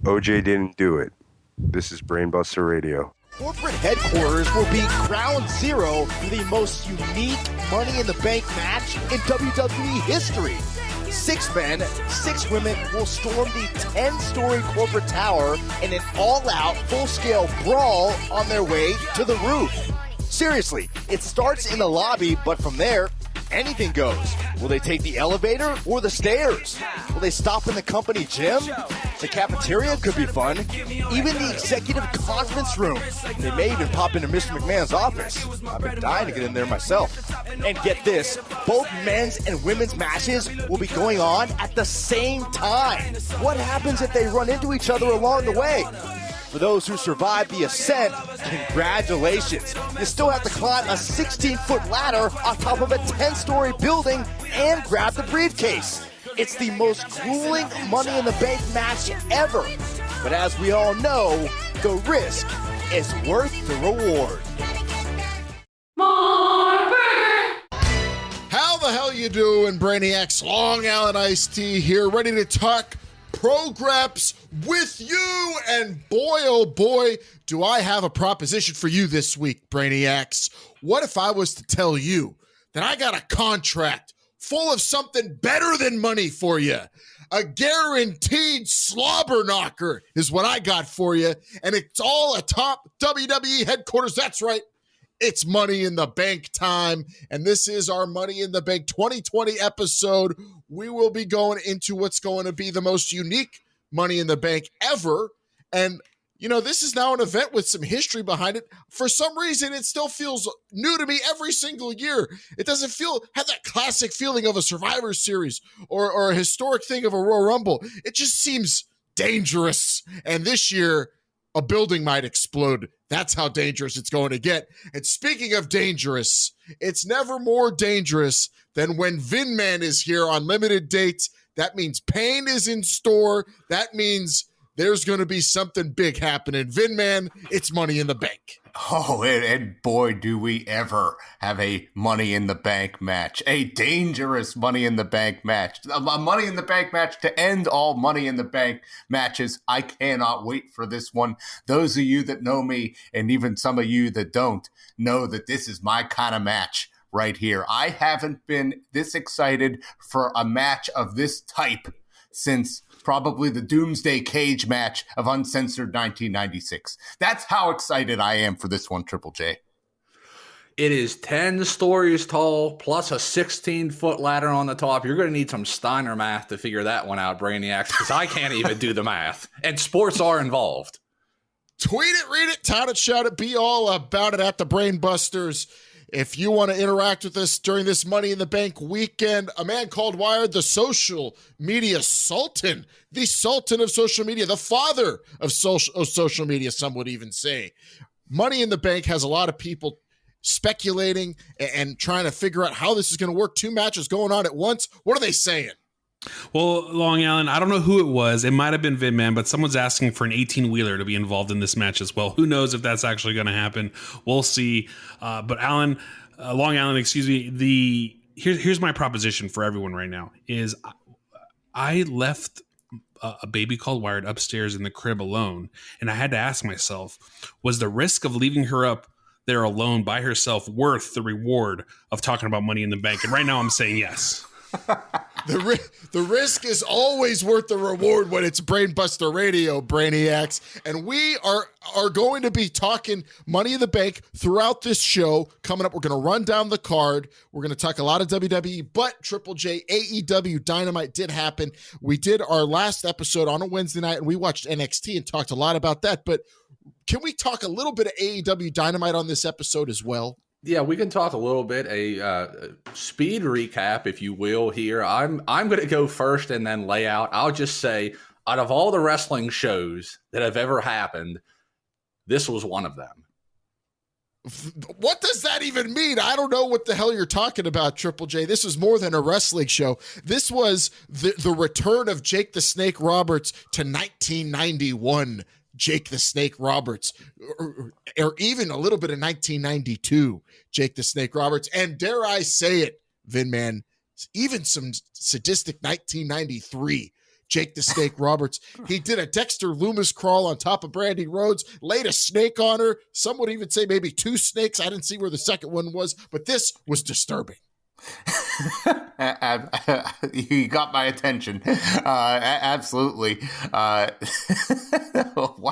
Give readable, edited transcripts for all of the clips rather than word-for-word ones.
OJ didn't do it. This is Brainbuster Radio. Corporate headquarters will be ground zero for the most unique Money in the Bank match in WWE history. 6 men, 6 women will storm the 10-story corporate tower in an all-out, full-scale brawl on their way to the roof. Seriously, it starts in the lobby, but from there, anything goes. Will they take the elevator or the stairs? Will they stop in the company gym? The cafeteria could be fun. Even the executive conference room. They may even pop into Mr. McMahon's office. I've been dying to get in there myself. And get this, both men's and women's matches will be going on at the same time. What happens if they run into each other along the way? For those who survived the ascent, congratulations. You still have to climb a 16-foot ladder on top of a 10-story building and grab the briefcase. It's the most grueling Money in the Bank match ever. But as we all know, the risk is worth the reward. How the hell you doing, Brainiacs? Long Island Iced Tea here, ready to talk programs with you. And boy, oh boy, do I have a proposition for you this week, Brainiacs. What if I was to tell you that I got a contract full of something better than money for you? A guaranteed slobber knocker is what I got for you. And it's all atop WWE headquarters. That's right. It's Money in the Bank time. And this is our Money in the Bank 2020 episode. We will be going into what's going to be the most unique Money in the Bank ever. And you know, this is now an event with some history behind it. For some reason, it still feels new to me every single year. It doesn't have that classic feeling of a Survivor Series or a historic thing of a Royal Rumble. It just seems dangerous. And this year, a building might explode. That's how dangerous it's going to get. And speaking of dangerous, it's never more dangerous than when Vin Man is here on limited dates. That means pain is in store. That means there's going to be something big happening. Vin Man, it's Money in the Bank. Oh, and boy, do we ever have a Money in the Bank match. A dangerous Money in the Bank match. A Money in the Bank match to end all Money in the Bank matches. I cannot wait for this one. Those of you that know me, and even some of you that don't, know that this is my kind of match right here. I haven't been this excited for a match of this type since probably the Doomsday Cage match of Uncensored 1996. That's how excited I am for this one, Triple J. It is 10 stories tall, plus a 16-foot ladder on the top. You're going to need some Steiner math to figure that one out, Brainiacs, because I can't even do the math. And sports are involved. Tweet it, read it, tout it, shout it, be all about it at the Brainbusters. If you want to interact with us during this Money in the Bank weekend, a man called Wired, the social media sultan, the sultan of social media, the father of social media, some would even say. Money in the Bank has a lot of people speculating and trying to figure out how this is going to work. 2 matches going on at once. What are they saying? Well, Long Island, I don't know who it was. It might have been Vin Man, but someone's asking for an 18-wheeler to be involved in this match as well. Who knows if that's actually going to happen? We'll see. But Long Island, excuse me. Here's my proposition for everyone right now is I left a baby called Wired upstairs in the crib alone, and I had to ask myself, was the risk of leaving her up there alone by herself worth the reward of talking about Money in the Bank? And right now I'm saying yes. The risk is always worth the reward when it's Brainbuster Radio, Brainiacs. And we are going to be talking Money in the Bank throughout this show. Coming up, we're going to run down the card. We're going to talk a lot of WWE, but Triple J, AEW Dynamite did happen. We did our last episode on a Wednesday night, and we watched NXT and talked a lot about that. But can we talk a little bit of AEW Dynamite on this episode as well? Yeah, we can talk a little bit, a speed recap, if you will, here. I'm going to go first and then lay out. I'll just say, out of all the wrestling shows that have ever happened, this was one of them. What does that even mean? I don't know what the hell you're talking about, Triple J. This was more than a wrestling show. This was the return of Jake the Snake Roberts to 1991 Jake the Snake Roberts, or even a little bit of 1992 Jake the Snake Roberts, and dare I say it, Vin Man, even some sadistic 1993 Jake the Snake Roberts. He did a Dexter Loomis crawl on top of Brandy Rhodes, laid a snake on her. Some would even say maybe 2 snakes. I didn't see where the second one was, but this was disturbing. You got my attention. Absolutely. Wow.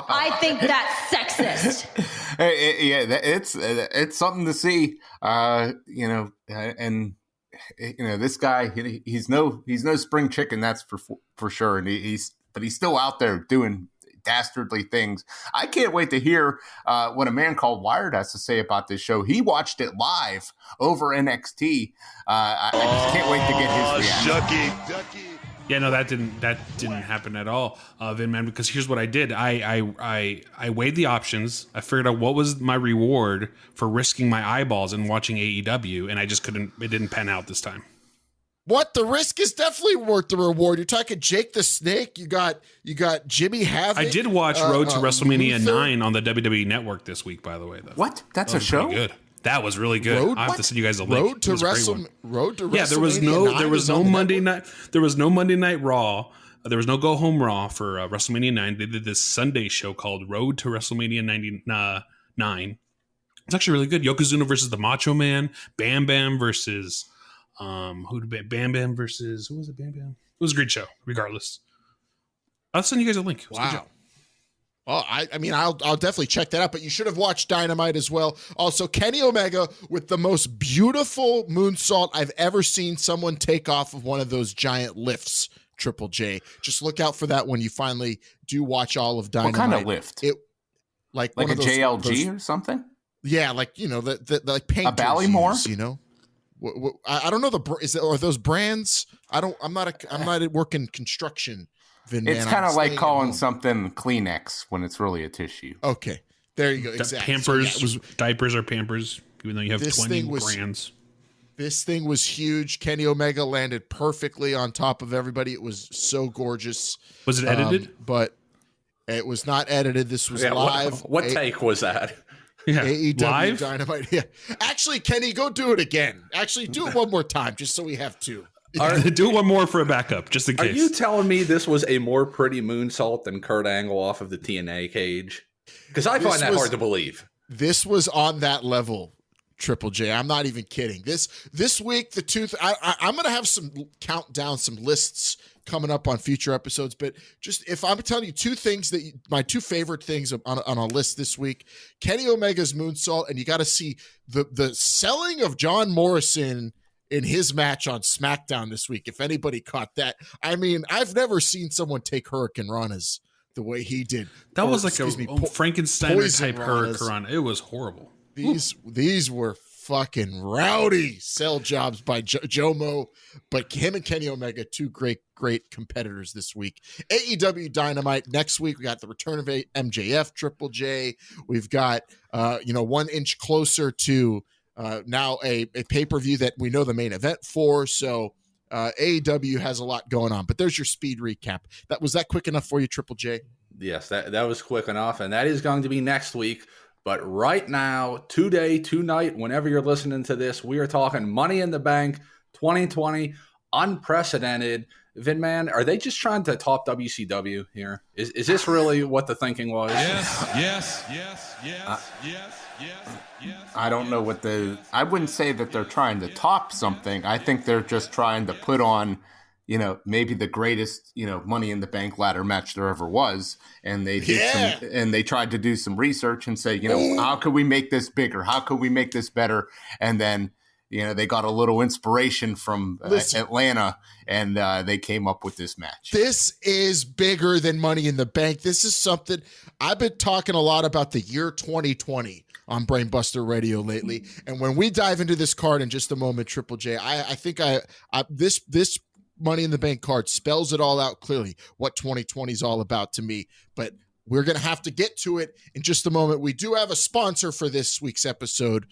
I think that's sexist. It's something to see. And this guy, he's no spring chicken, that's for sure. And he's still out there doing dastardly things. I can't wait to hear what a man called Wired has to say about this show. He watched it live over NXT. I just can't wait to get his reaction. Yeah, no, that didn't happen at all, Vin Man. Because here's what I did: I weighed the options. I figured out what was my reward for risking my eyeballs and watching AEW, and I just couldn't. It didn't pan out this time. What? The risk is definitely worth the reward. You're talking Jake the Snake. You got Jimmy Havoc. I did watch Road to WrestleMania 9 on the WWE Network this week, by the way. Though. What? That's a show? Good. That was really good. I have to send you guys a link. Road to WrestleMania. Yeah, there was no Monday night. There was no Monday Night Raw. There was no Go Home Raw for WrestleMania 9. They did this Sunday show called Road to WrestleMania 9. It's actually really good. Yokozuna versus the Macho Man. Bam Bam versus Bam Bam versus who was it? Bam Bam. It was a great show. Regardless, I'll send you guys a link. Wow. Oh, I mean, I'll definitely check that out, but you should have watched Dynamite as well. Also, Kenny Omega with the most beautiful moonsault I've ever seen someone take off of one of those giant lifts, Triple J. Just look out for that when you finally do watch all of Dynamite. What kind of lift? Like a JLG or something? Yeah, like, the like painters a Ballymore? Use, I don't know are those brands? I'm not working construction. It's kind of like calling something Kleenex when it's really a tissue. Okay, there you go. Exactly. Pampers, diapers are Pampers, even though you have 20 brands. This thing was huge. Kenny Omega landed perfectly on top of everybody. It was so gorgeous. Was it edited? But it was not edited. This was live. What take was that? Yeah, AEW live? Dynamite. Yeah. Actually, Kenny, go do it again. Actually, do it one more time, just so we have 2. Do one more for a backup, just in case. Are you telling me this was a more pretty moonsault than Kurt Angle off of the TNA cage? Because I find that hard to believe. This was on that level, Triple J. I'm not even kidding. This week, I'm going to have some countdown, some lists coming up on future episodes. But just if I'm telling you 2 things my 2 favorite things on a list this week, Kenny Omega's moonsault, and you got to see the selling of John Morrison in his match on SmackDown this week, if anybody caught that. I mean, I've never seen someone take Hurricane Ranas the way he did. That was like a Frankenstein type Hurricane. It was horrible. These were fucking rowdy sell jobs by Jomo, but him and Kenny Omega, 2 great competitors this week. AEW Dynamite next week. We got the return of MJF, Triple J. We've got 1 inch closer to now a pay-per-view that we know the main event for. So AEW has a lot going on, but there's your speed recap. Was that quick enough for you, Triple J? Yes, that was quick enough. And that is going to be next week. But right now, today, tonight, whenever you're listening to this, we are talking Money in the Bank 2020, unprecedented. Vinman, are they just trying to top WCW here? Is this really what the thinking was? Yes. I don't know I wouldn't say that they're trying to top something. I think they're just trying to put on, maybe the greatest, Money in the Bank ladder match there ever was. And they did and they tried to do some research and say, how could we make this bigger? How could we make this better? And then, they got a little inspiration from Atlanta, and they came up with this match. This is bigger than Money in the Bank. This is something I've been talking a lot about, the year 2020 on Brainbuster Radio lately. And when we dive into this card in just a moment, Triple J, I think this Money in the Bank card spells it all out clearly, what 2020 is all about to me. But we're going to have to get to it in just a moment. We do have a sponsor for this week's episode,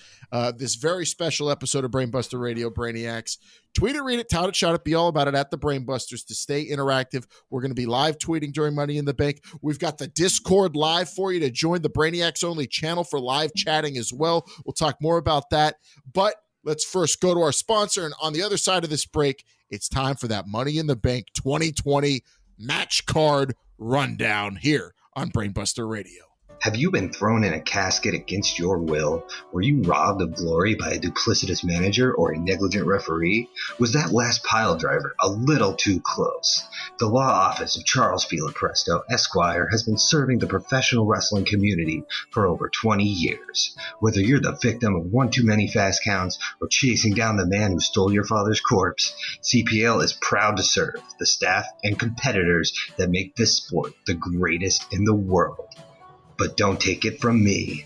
this very special episode of Brainbuster Radio, Brainiacs. Tweet it, read it, tout it, shout it, be all about it at the Brainbusters to stay interactive. We're going to be live tweeting during Money in the Bank. We've got the Discord live for you to join the Brainiacs only channel for live chatting as well. We'll talk more about that. But let's first go to our sponsor. And on the other side of this break, it's time for that Money in the Bank 2020 match card rundown here on Brainbuster Radio. Have you been thrown in a casket against your will? Were you robbed of glory by a duplicitous manager or a negligent referee? Was that last pile driver a little too close? The law office of Charles Filapresto, Esquire, has been serving the professional wrestling community for over 20 years. Whether you're the victim of one too many fast counts or chasing down the man who stole your father's corpse, CPL is proud to serve the staff and competitors that make this sport the greatest in the world. But don't take it from me.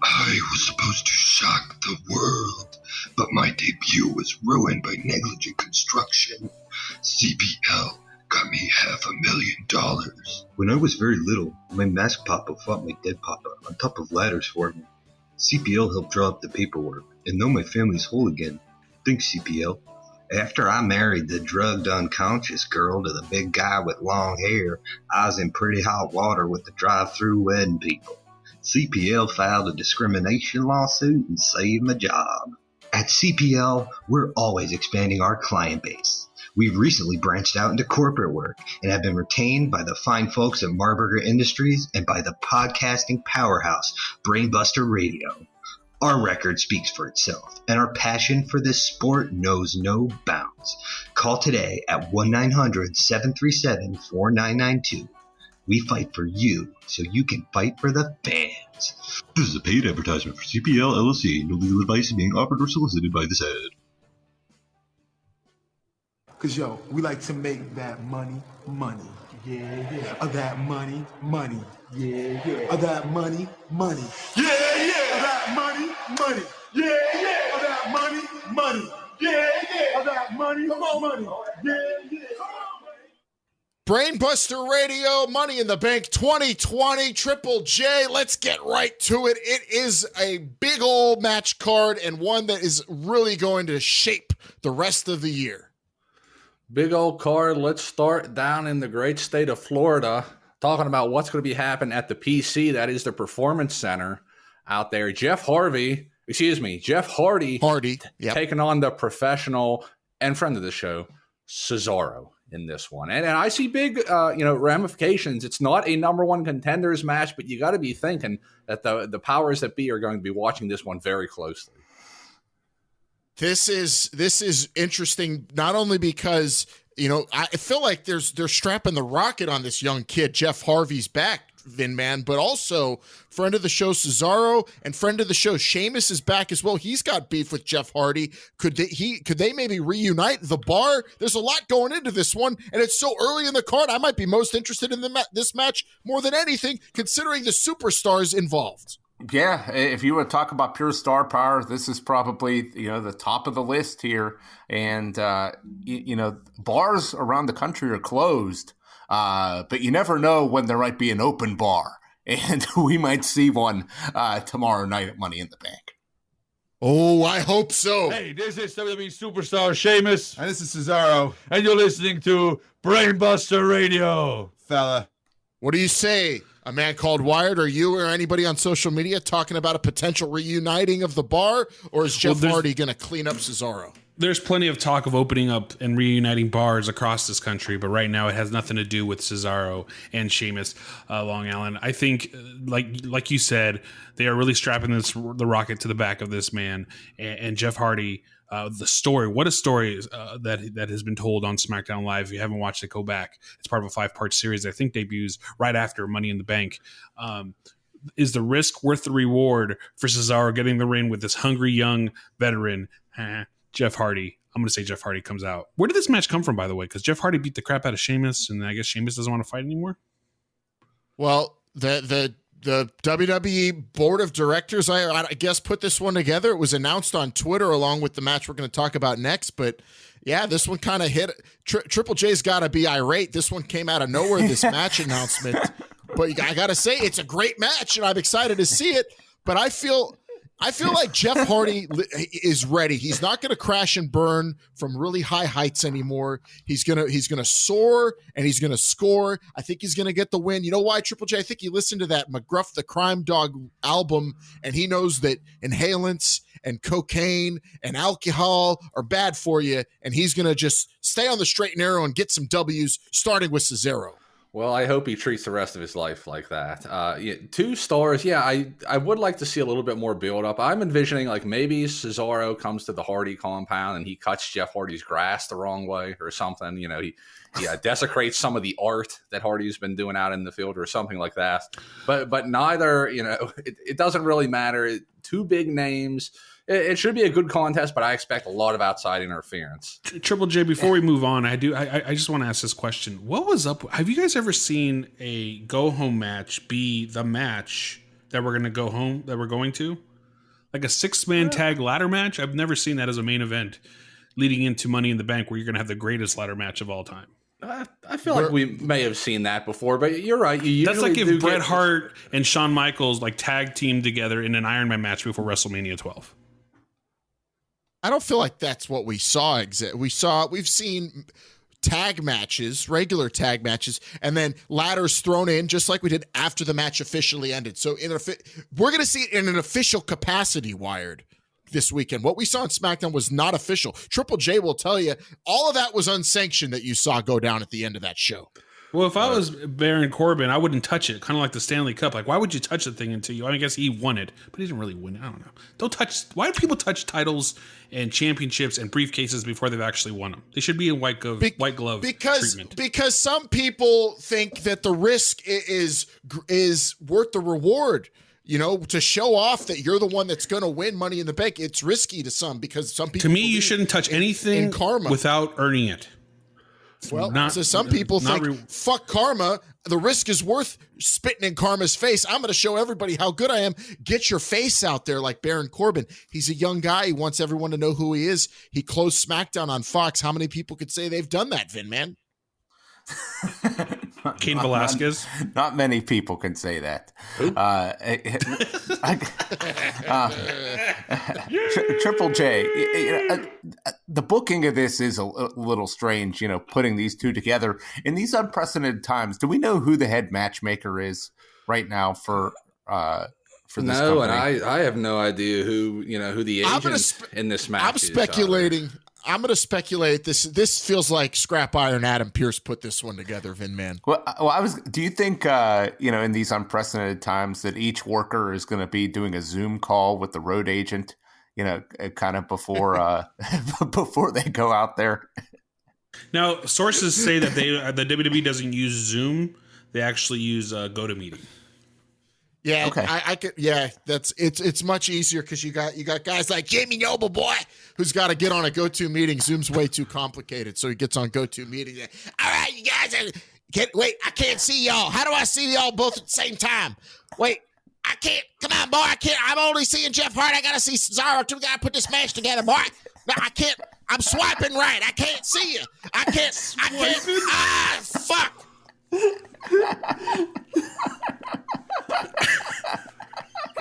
I was supposed to shock the world, but my debut was ruined by negligent construction. CPL got me $500,000. When I was very little, my mask papa fought my dead papa on top of ladders for me. CPL helped draw up the paperwork, and now my family's whole again. Thanks, CPL. After I married the drugged unconscious girl to the big guy with long hair, I was in pretty hot water with the drive-thru wedding people. CPL filed a discrimination lawsuit and saved my job. At CPL, we're always expanding our client base. We've recently branched out into corporate work and have been retained by the fine folks at Marburger Industries and by the podcasting powerhouse, Brainbuster Radio. Our record speaks for itself, and our passion for this sport knows no bounds. Call today at 1-900-737-4992. We fight for you, so you can fight for the fans. This is a paid advertisement for CPL LLC. No legal advice is being offered or solicited by this ad. Cause yo, we like to make that money, money. Yeah, yeah. Of that money, money. Yeah, yeah. Of that money, money. Yeah, yeah. Of that money, money. Yeah, yeah. Of that money, money. Yeah, yeah. Of that money, money. Yeah, yeah. Brainbuster Radio, Money in the Bank 2020, Triple J. Let's get right to it. It is a big old match card and one that is really going to shape the rest of the year. Big old card. Let's start down in the great state of Florida, talking about what's going to be happening at the PC. That is the Performance Center out there. Jeff Hardy, yep. Taking on the professional and friend of the show, Cesaro, in this one. And I see big, ramifications. It's not a number one contenders match, but you got to be thinking that the powers that be are going to be watching this one very closely. This is interesting, not only because, I feel like they're strapping the rocket on this young kid, Jeff Hardy's back, Vin Man, but also friend of the show Cesaro and friend of the show Sheamus is back as well. He's got beef with Jeff Hardy. Could they maybe reunite the Bar? There's a lot going into this one, and it's so early in the card. I might be most interested in this match more than anything, considering the superstars involved. Yeah, if you would talk about pure star power, this is probably the top of the list here. And bars around the country are closed, but you never know when there might be an open bar, and we might see one tomorrow night at Money in the Bank. Oh, I hope so. Hey, this is WWE superstar Sheamus, And this is Cesaro, and you're listening to Brainbuster Radio, fella. What do you say? A man called Wired, or you or anybody on social media talking about a potential reuniting of the Bar, or is Jeff Hardy going to clean up Cesaro? There's plenty of talk of opening up and reuniting bars across this country, but right now it has nothing to do with Cesaro and Sheamus, Long Island. I think, like you said, they are really strapping the rocket to the back of this man, and Jeff Hardy. The story, what a story that has been told on SmackDown Live. If you haven't watched it, go back. It's part of a 5-part series. I think debuts right after Money in the Bank. Is the risk worth the reward for Cesaro getting the ring with this hungry young veteran, Jeff Hardy? I'm going to say Jeff Hardy comes out. Where did this match come from, by the way? Because Jeff Hardy beat the crap out of Sheamus, and I guess Sheamus doesn't want to fight anymore. Well, the WWE board of directors, I guess, put this one together. It was announced on Twitter along with the match we're going to talk about next. But yeah, this one kind of hit. Triple J's got to be irate. This one came out of nowhere, this match announcement. But I got to say, it's a great match, and I'm excited to see it. But I feel I feel like Jeff Hardy is ready. He's not going to crash and burn from really high heights anymore. He's gonna soar and he's gonna score. I think he's gonna get the win. You know why, Triple J? I think he listened to that McGruff the Crime Dog album, and he knows that inhalants and cocaine and alcohol are bad for you, and he's gonna just stay on the straight and narrow and get some W's, starting with Cesaro. Well, I hope he treats the rest of his life like that. 2 stars. Yeah, I would like to see a little bit more build up. I'm envisioning like maybe Cesaro comes to the Hardy compound and he cuts Jeff Hardy's grass the wrong way or something. You know, he desecrates some of the art that Hardy's been doing out in the field or something like that. But neither, you know, it doesn't really matter. 2 big names. It should be a good contest, but I expect a lot of outside interference. Triple J, before we move on, I just want to ask this question. What was up? Have you guys ever seen a go-home match be the match that we're going to? Like a 6-man tag ladder match? I've never seen that as a main event leading into Money in the Bank where you're going to have the greatest ladder match of all time. I feel like we may have seen that before, but you're right. That's like if Bret Hart and Shawn Michaels like tag teamed together in an Iron Man match before WrestleMania 12. I don't feel like that's what we saw. We've seen tag matches, regular tag matches, and then ladders thrown in just like we did after the match officially ended. So we're going to see it in an official capacity, Wired, this weekend. What we saw on SmackDown was not official. Triple J will tell you all of that was unsanctioned that you saw go down at the end of that show. Well, if I was Baron Corbin, I wouldn't touch it. Kind of like the Stanley Cup. Like, why would you touch the thing until you? I guess he won it, but he didn't really win it. I don't know. Don't touch. Why do people touch titles and championships and briefcases before they've actually won them? They should be in white glove treatment. Because some people think that the risk is worth the reward. You know, to show off that you're the one that's going to win Money in the Bank. It's risky to some because some people. To me, you shouldn't touch anything without earning it. Well, so some people think, fuck karma. The risk is worth spitting in karma's face. I'm going to show everybody how good I am. Get your face out there like Baron Corbin. He's a young guy. He wants everyone to know who he is. He closed SmackDown on Fox. How many people could say they've done that, Vin, man? Cain Velasquez. Not many people can say that. Triple J, the booking of this is a little strange, you know, putting these two together in these unprecedented times. Do we know who the head matchmaker is right now for this company? And I have no idea who the agent in this match I'm speculating. I'm going to speculate. This feels like Scrap Iron Adam Pearce put this one together, Vin Man. Well, do you think, in these unprecedented times that each worker is going to be doing a Zoom call with the road agent, kind of before, before they go out there? Now, sources say that the WWE doesn't use Zoom. They actually use GoToMeeting. Yeah, okay. I could. Yeah, it's much easier because you got guys like Jamie Noble Boy who's got to get on a GoToMeeting. Zoom's way too complicated, so he gets on GoToMeeting. All right, you guys, wait, I can't see y'all. How do I see y'all both at the same time? Wait, I can't. Come on, boy, I can't. I'm only seeing Jeff Hardy. I gotta see Cesaro too. We gotta put this match together, boy. No, I can't. I'm swiping right. I can't see you. I can't. Ah, fuck.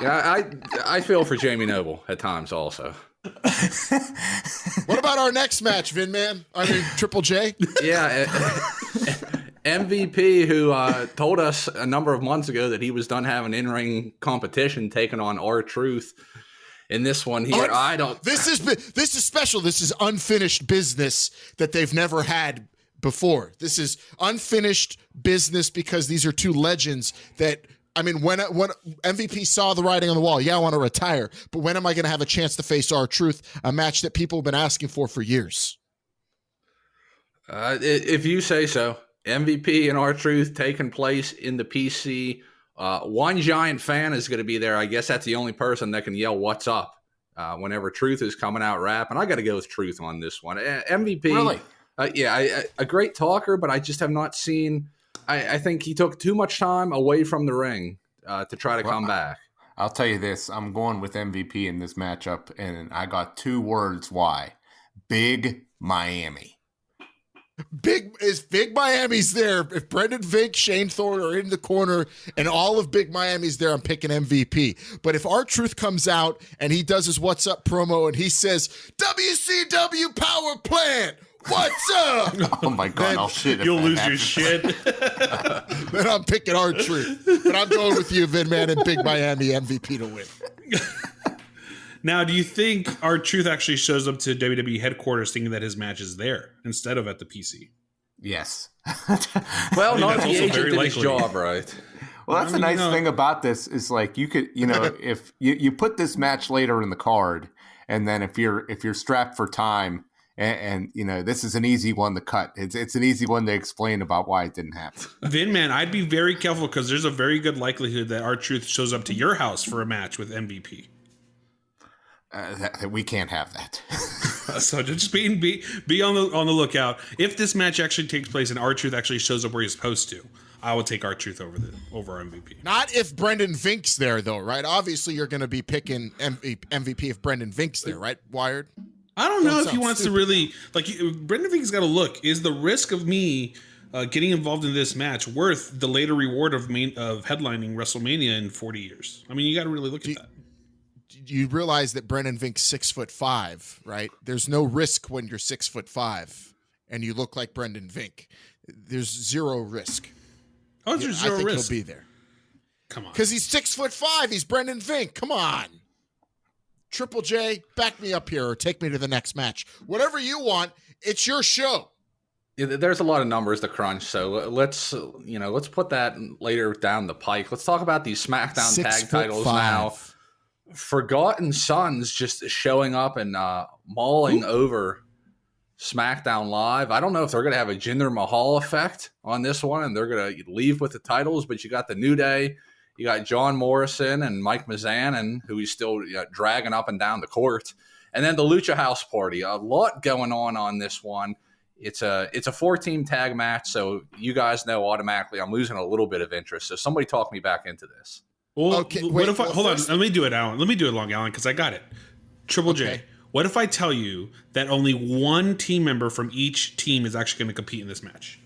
Yeah, I feel for Jamie Noble at times also. What about our next match, Vin Man? I mean, Triple J? Yeah, MVP, who told us a number of months ago that he was done having in-ring competition, taking on R-Truth. In this one here, This is special. This is unfinished business that they've never had before. This is unfinished business because these are two legends that, I mean, when MVP saw the writing on the wall, I want to retire, but when am I going to have a chance to face R-Truth, a match that people have been asking for years? If you say so. MVP and R-Truth taking place in the PC. One giant fan is going to be there. I guess that's the only person that can yell, "What's up?" Whenever Truth is coming out rapping. I got to go with Truth on this one. MVP. Really? A great talker, but I just have not seen. I think he took too much time away from the ring to try to come back. I'll tell you this. I'm going with MVP in this matchup, and I got 2 words why. Big Miami. Big Miami's there. If Brendan Vink, Shane Thorne are in the corner and all of Big Miami's there, I'm picking MVP. But if R-Truth comes out and he does his What's Up promo and he says, WCW Power Plant, what's up? Oh my God, I'll shit. You'll lose your shit. Then I'm picking R-Truth. But I'm going with you, Vinman, and Big Miami MVP to win. Now, do you think R-Truth actually shows up to WWE headquarters thinking that his match is there instead of at the PC? Yes. Well, not that's the also agent very did his likely. job right. Well, that's the nice thing about this is like you could, if you put this match later in the card, and then if you're strapped for time, and this is an easy one to cut. It's an easy one to explain about why it didn't happen. Vin, man, I'd be very careful because there's a very good likelihood that R-Truth shows up to your house for a match with MVP. We can't have that. So just be on the lookout. If this match actually takes place and R-Truth actually shows up where he's supposed to, I would take R-Truth over MVP. Not if Brendan Vink's there, though, right? Obviously, you're going to be picking MVP if Brendan Vink's there, right, Wired? I don't know if he wants to really Brendan Vink's got to look. Is the risk of me getting involved in this match worth the later reward of headlining WrestleMania in 40 years? I mean, you got to really look at that. You realize that Brendan Vink's 6'5", right? There's no risk when you're 6'5" and you look like Brendan Vink. There's zero risk. Oh, there's zero risk. I think he'll be there. Come on, because he's 6'5". He's Brendan Vink. Come on, Triple J, back me up here or take me to the next match. Whatever you want. It's your show. Yeah, there's a lot of numbers to crunch, so let's put that later down the pike. Let's talk about these SmackDown tag titles now. Forgotten Sons just showing up and mauling over SmackDown Live. I don't know if they're going to have a Jinder Mahal effect on this one and they're going to leave with the titles, but you got the New Day, you got John Morrison and Mike Mizanin, who he's still dragging up and down the court, and then the Lucha House Party. A lot going on this one. It's a 4-team tag match, so you guys know automatically I'm losing a little bit of interest. So somebody talk me back into this. Well, okay, hold on. Let me do it, Alan. Let me do it, Long Alan, because I got it. Triple J. What if I tell you that only one team member from each team is actually going to compete in this match?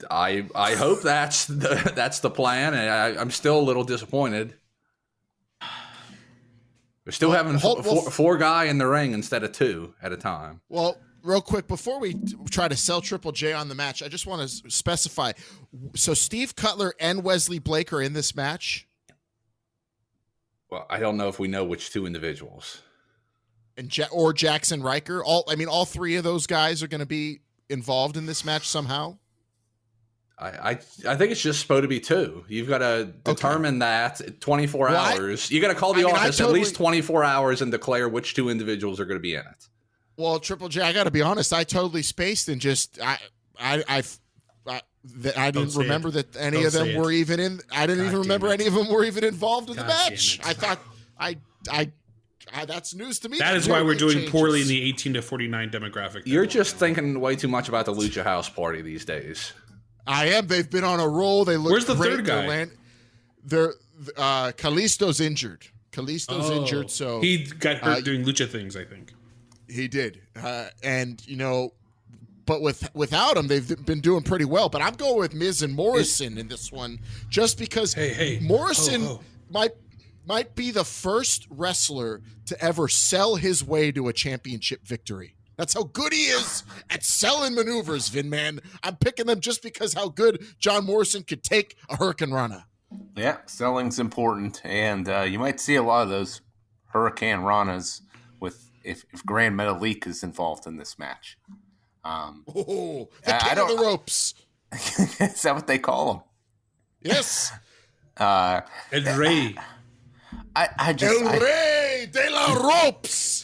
I hope that's the plan, and I'm still a little disappointed. We're still having four guy in the ring instead of 2 at a time. Well, real quick, before we try to sell Triple J on the match, I just want to specify. So Steve Cutler and Wesley Blake are in this match? Well, I don't know if we know which 2 individuals. And or Jackson Riker. All 3 of those guys are going to be involved in this match somehow. I think it's just supposed to be 2. You've got to determine that 24 hours. You got to call the office at least 24 hours and declare which 2 individuals are going to be in it. Well, Triple J, I got to be honest. I totally spaced and just I didn't remember that any of them were even in. I didn't even remember any of them were even involved in the match. I thought that's news to me. That is why we're doing poorly in the 18 to 49 demographic. You're just thinking way too much about the Lucha House Party these days. I am. They've been on a roll. They look. Where's the great. third guy? They're Kalisto's injured. Kalisto's injured, so he got hurt doing lucha things. I think he did, and but without him, they've been doing pretty well. But I'm going with Miz and Morrison in this one, just because Morrison might be the first wrestler to ever sell his way to a championship victory. That's how good he is at selling maneuvers, Vin Man. I'm picking them just because how good John Morrison could take a Hurricane Rana. Yeah, selling's important, and you might see a lot of those Hurricane Ranas with if Grand Metalik is involved in this match. The king of the ropes. Is that what they call him? Yes. El Rey. El Rey de la Ropes.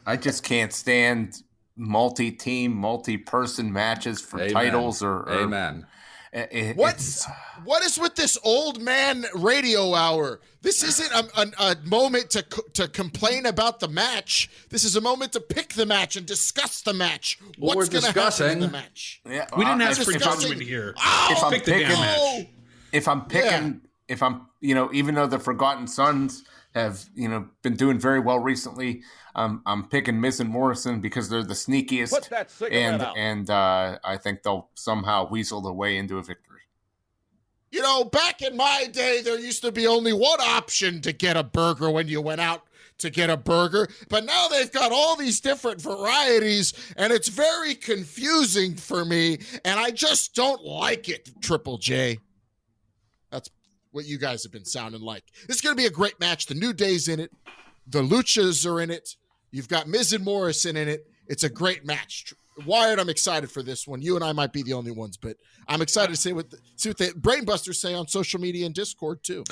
I just can't stand multi-team, multi-person matches for titles or Amen. What is with this old man radio hour? This isn't a moment to complain about the match. This is a moment to pick the match and discuss the match. What's going to happen in the match? Yeah, we didn't ask for judgment here. If I'm picking, even though the Forgotten Sons have been doing very well recently. I'm picking Miz and Morrison because they're the sneakiest, Put that cigarette out. and I think they'll somehow weasel their way into a victory. Back in my day, there used to be only one option to get a burger when you went out to get a burger, but now they've got all these different varieties, and it's very confusing for me, and I just don't like it, Triple J. That's what you guys have been sounding like. This is going to be a great match. The New Day's in it. The Luchas are in it. You've got Miz and Morrison in it. It's a great match. Wyatt, I'm excited for this one. You and I might be the only ones, but I'm excited to see what the Brainbusters say on social media and Discord, too.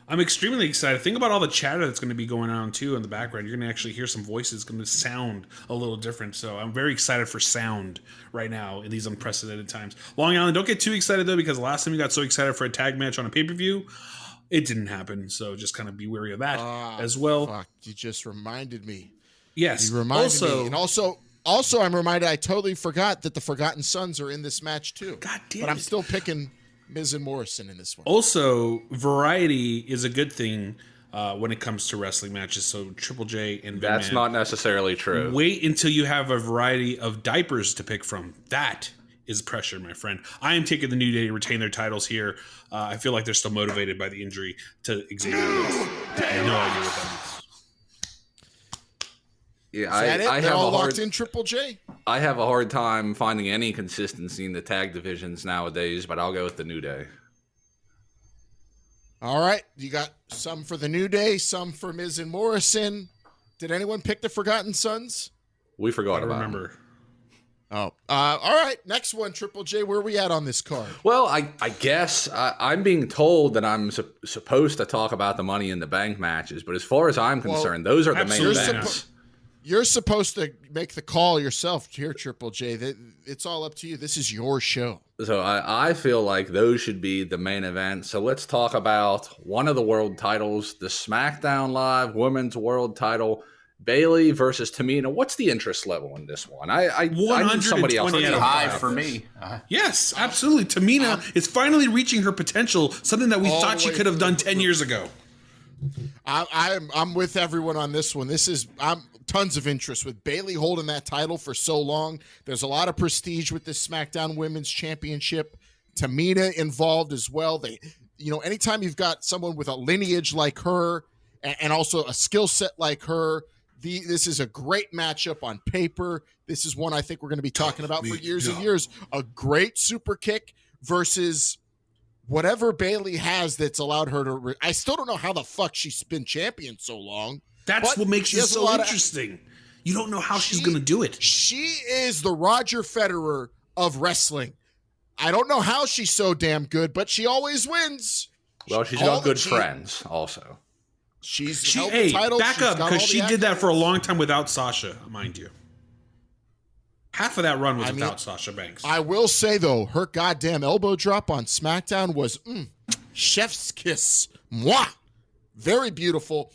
I'm extremely excited. Think about all the chatter that's going to be going on, too, in the background. You're going to actually hear some voices going to sound a little different. So I'm very excited for sound right now in these unprecedented times. Long Island, don't get too excited, though, because last time you got so excited for a tag match on a pay-per-view, it didn't happen. So just kind of be wary of that as well. Fuck, you just reminded me. Yes. You reminded me. And also, I'm reminded I totally forgot that the Forgotten Sons are in this match, too. God damn But I'm it. still picking Miz and Morrison in this one. Also, variety is a good thing when it comes to wrestling matches. So Triple J and That's not necessarily true. Wait until you have a variety of diapers to pick from. That is pressure, my friend. I am taking the New Day to retain their titles here. I feel like they're still motivated by the injury to Xavier Woods. I have no idea what that means. Yeah, I have all locked in Triple J. I have a hard time finding any consistency in the tag divisions nowadays, but I'll go with the New Day. All right, you got some for the New Day, some for Miz and Morrison. Did anyone pick the Forgotten Sons? We forgot about remember. them. Oh, all right. Next one, Triple J. Where are we at on this card? Well, I guess I'm being told that I'm supposed to talk about the Money in the Bank matches, but as far as I'm concerned, those are the main events. You're supposed to make the call yourself here, Triple J. It's all up to you. This is your show. So I feel like those should be the main event. So let's talk about one of the world titles, the SmackDown Live Women's World Title, Bayley versus Tamina. What's the interest level in this one? I need somebody else. Pretty high for me. Yes, absolutely. Tamina is finally reaching her potential, something that we thought she could have done 10 years ago. I'm with everyone on this one. I'm tons of interest with Bayley holding that title for so long. There's a lot of prestige with this SmackDown Women's Championship. Tamina involved as well. Anytime you've got someone with a lineage like her and also a skill set like her, this is a great matchup on paper. This is one I think we're going to be talking about for years and years. A great super kick versus whatever Bayley has that's allowed her to. I still don't know how the fuck she's been champion so long. That's what makes it so interesting. You don't know how she's going to do it. She is the Roger Federer of wrestling. I don't know how she's so damn good, but she always wins. Well, she's got good friends also. She's held the title. Back up, because she did that for a long time without Sasha, mind you. Half of that run was without Sasha Banks. I will say, though, her goddamn elbow drop on SmackDown was chef's kiss. Mwah! Very beautiful.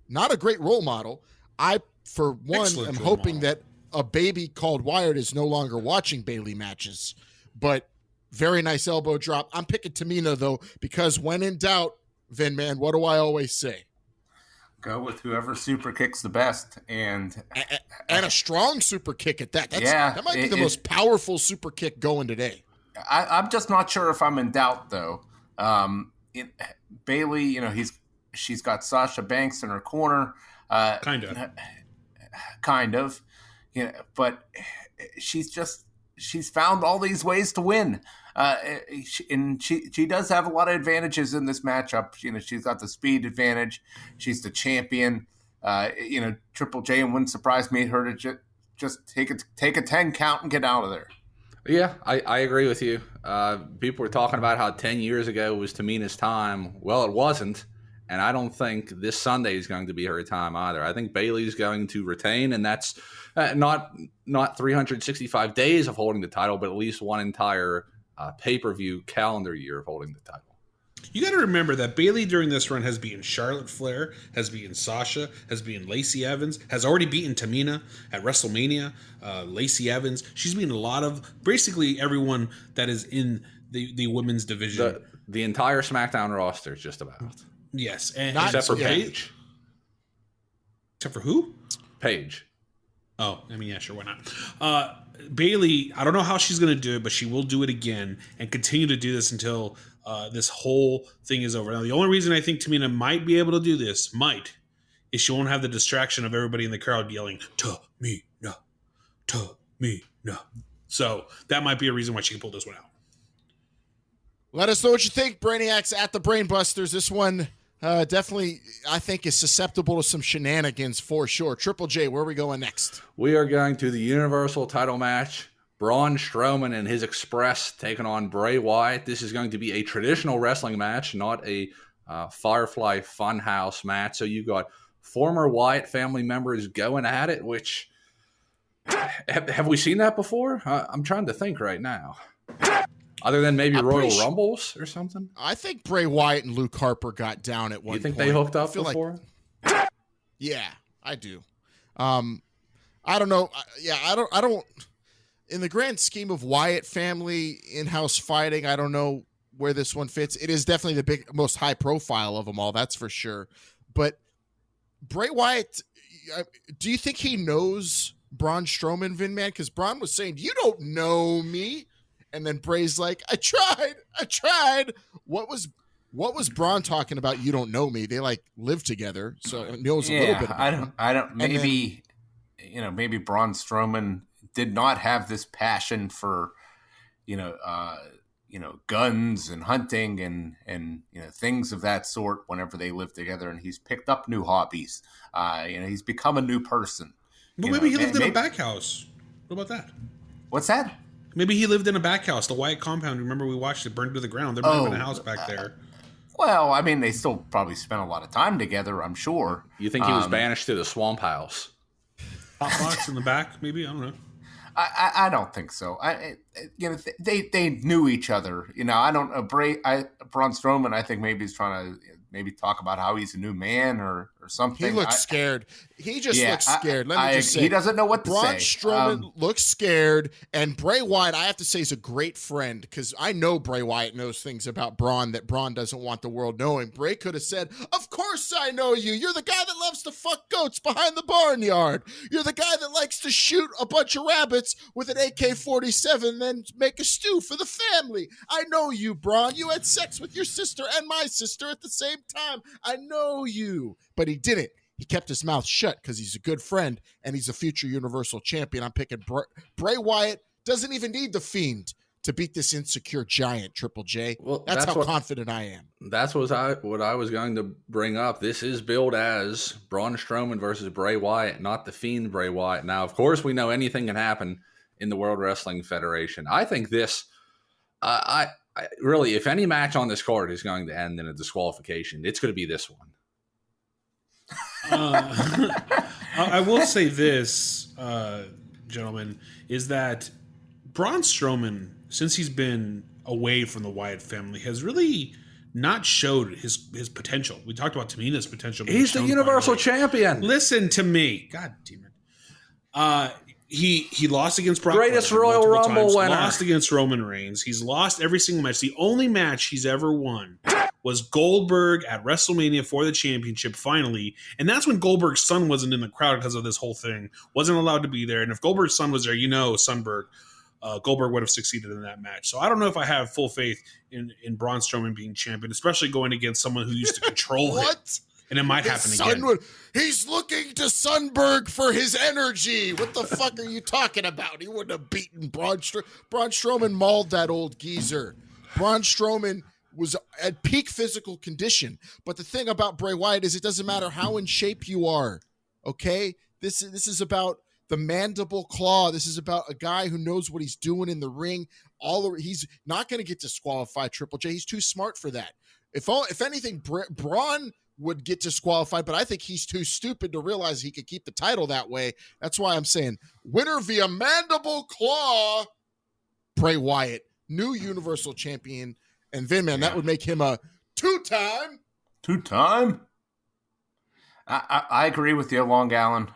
Not a great role model. I, for one, am hoping that a baby called Wired is no longer watching Bayley matches. But very nice elbow drop. I'm picking Tamina, though, because when in doubt, Vin, man, what do I always say? Go with whoever super kicks the best. And a strong super kick at that. That might be the most powerful super kick going today. I'm just not sure if I'm in doubt, though. Bayley, she's got Sasha Banks in her corner. Kind of. But she's found all these ways to win. And she does have a lot of advantages in this matchup. She's got the speed advantage. She's the champion. Triple J, and wouldn't surprise me her to just take a 10 count and get out of there. Yeah, I agree with you. People were talking about how 10 years ago was Tamina's time. Well, it wasn't. And I don't think this Sunday is going to be her time either. I think Bayley's going to retain, and that's not 365 days of holding the title, but at least one entire pay-per-view calendar year of holding the title. You got to remember that Bayley during this run has beaten Charlotte Flair, has beaten Sasha, has beaten Lacey Evans, has already beaten Tamina at WrestleMania. Lacey Evans, she's beaten a lot of basically everyone that is in the women's division. The entire SmackDown roster, just about. Yes, and except for Paige. Except for who? Paige. Oh, I mean, yeah, sure, why not? Bailey, I don't know how she's going to do it, but she will do it again and continue to do this until this whole thing is over. Now, the only reason I think Tamina might be able to do this, is she won't have the distraction of everybody in the crowd yelling, Tamina, Tamina. So that might be a reason why she can pull this one out. Let us know what you think, Brainiacs at the Brainbusters. This one definitely, I think, is susceptible to some shenanigans for sure. Triple J, where are we going next? We are going to the Universal title match. Braun Strowman and his Express taking on Bray Wyatt. This is going to be a traditional wrestling match, not a Firefly Funhouse match. So you got former Wyatt family members going at it, which... Have we seen that before? I'm trying to think right now. Other than maybe Royal Rumbles or something? I think Bray Wyatt and Luke Harper got down at one point. You think they hooked up before? Yeah, I do. I don't know. I don't. In the grand scheme of Wyatt family in-house fighting, I don't know where this one fits. It is definitely the most high profile of them all, that's for sure. But Bray Wyatt, do you think he knows Braun Strowman, Vin Man? Because Braun was saying, "You don't know me." And then Bray's like, I tried. What was Braun talking about? You don't know me. They like live together, so it knows a little bit about I don't. Maybe maybe Braun Strowman did not have this passion for, guns and hunting and things of that sort whenever they live together, and he's picked up new hobbies. He's become a new person. But maybe he lived in a back house. What about that? What's that? Maybe he lived in a back house, the Wyatt compound. Remember we watched it burn to the ground. There might have been a house back there. Well, I mean, they still probably spent a lot of time together, I'm sure. You think he was banished to the swamp house? Hot box in the back, maybe? I don't know. I don't think so. They knew each other. I don't. Braun Strowman, I think maybe he's trying to maybe talk about how he's a new man or something. He looks scared. He just looks scared. Let me just say. He doesn't know what to say. Braun Strowman looks scared, and Bray Wyatt, I have to say, is a great friend because I know Bray Wyatt knows things about Braun that Braun doesn't want the world knowing. Bray could have said, "Of course I know you. You're the guy that loves to fuck goats behind the barnyard. You're the guy that likes to shoot a bunch of rabbits with an AK-47 then make a stew for the family. I know you, Braun. You had sex with your sister and my sister at the same time. I know you." But he didn't. He kept his mouth shut because he's a good friend and he's a future Universal Champion. I'm picking Bray Wyatt. Doesn't even need the Fiend to beat this insecure giant, Triple J. Well, that's how confident I am. That's what I was going to bring up. This is billed as Braun Strowman versus Bray Wyatt, not the Fiend Bray Wyatt. Now, of course, we know anything can happen in the World Wrestling Federation. I think this, I really, if any match on this card is going to end in a disqualification, it's going to be this one. I will say this, gentlemen, is that Braun Strowman, since he's been away from the Wyatt family, has really not showed his potential. We talked about Tamina's potential. He's the Universal Champion. Listen to me. God damn it. He lost against Brock Greatest Lesnar Royal multiple Rumble times, winner. lost against Roman Reigns. He's lost every single match. The only match he's ever won was Goldberg at WrestleMania for the championship finally. And that's when Goldberg's son wasn't in the crowd because of this whole thing. Wasn't allowed to be there. And if Goldberg's son was there, Sunberg, Goldberg would have succeeded in that match. So I don't know if I have full faith in Braun Strowman being champion, especially going against someone who used to control him. And it might happen again. He's looking to Sunberg for his energy. What the fuck are you talking about? He wouldn't have beaten Braun Strowman. Braun Strowman mauled that old geezer. Braun Strowman was at peak physical condition. But the thing about Bray Wyatt is it doesn't matter how in shape you are. Okay? This is about the mandible claw. This is about a guy who knows what he's doing in the ring. He's not going to get disqualified, Triple J. He's too smart for that. If anything, Braun would get disqualified, but I think he's too stupid to realize he could keep the title that way. That's why I'm saying winner via mandible claw, Bray Wyatt, new Universal Champion. And Vin, man, that would make him a two-time. Two-time? I agree with you, Long Allen.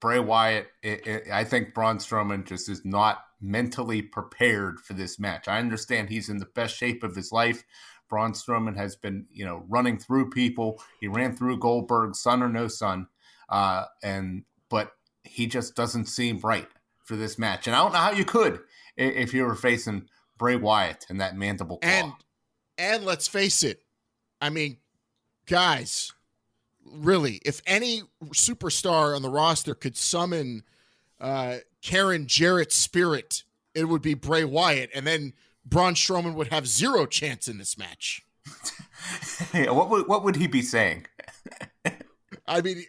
Bray Wyatt, I think Braun Strowman just is not mentally prepared for this match. I understand he's in the best shape of his life. Braun Strowman has been, running through people. He ran through Goldberg, son or no son. but he just doesn't seem right for this match. And I don't know how you could if you were facing Bray Wyatt and that mandible claw. And let's face it, I mean, guys, really, if any superstar on the roster could summon Karen Jarrett's spirit, it would be Bray Wyatt, and then Braun Strowman would have zero chance in this match. What would he be saying? I mean,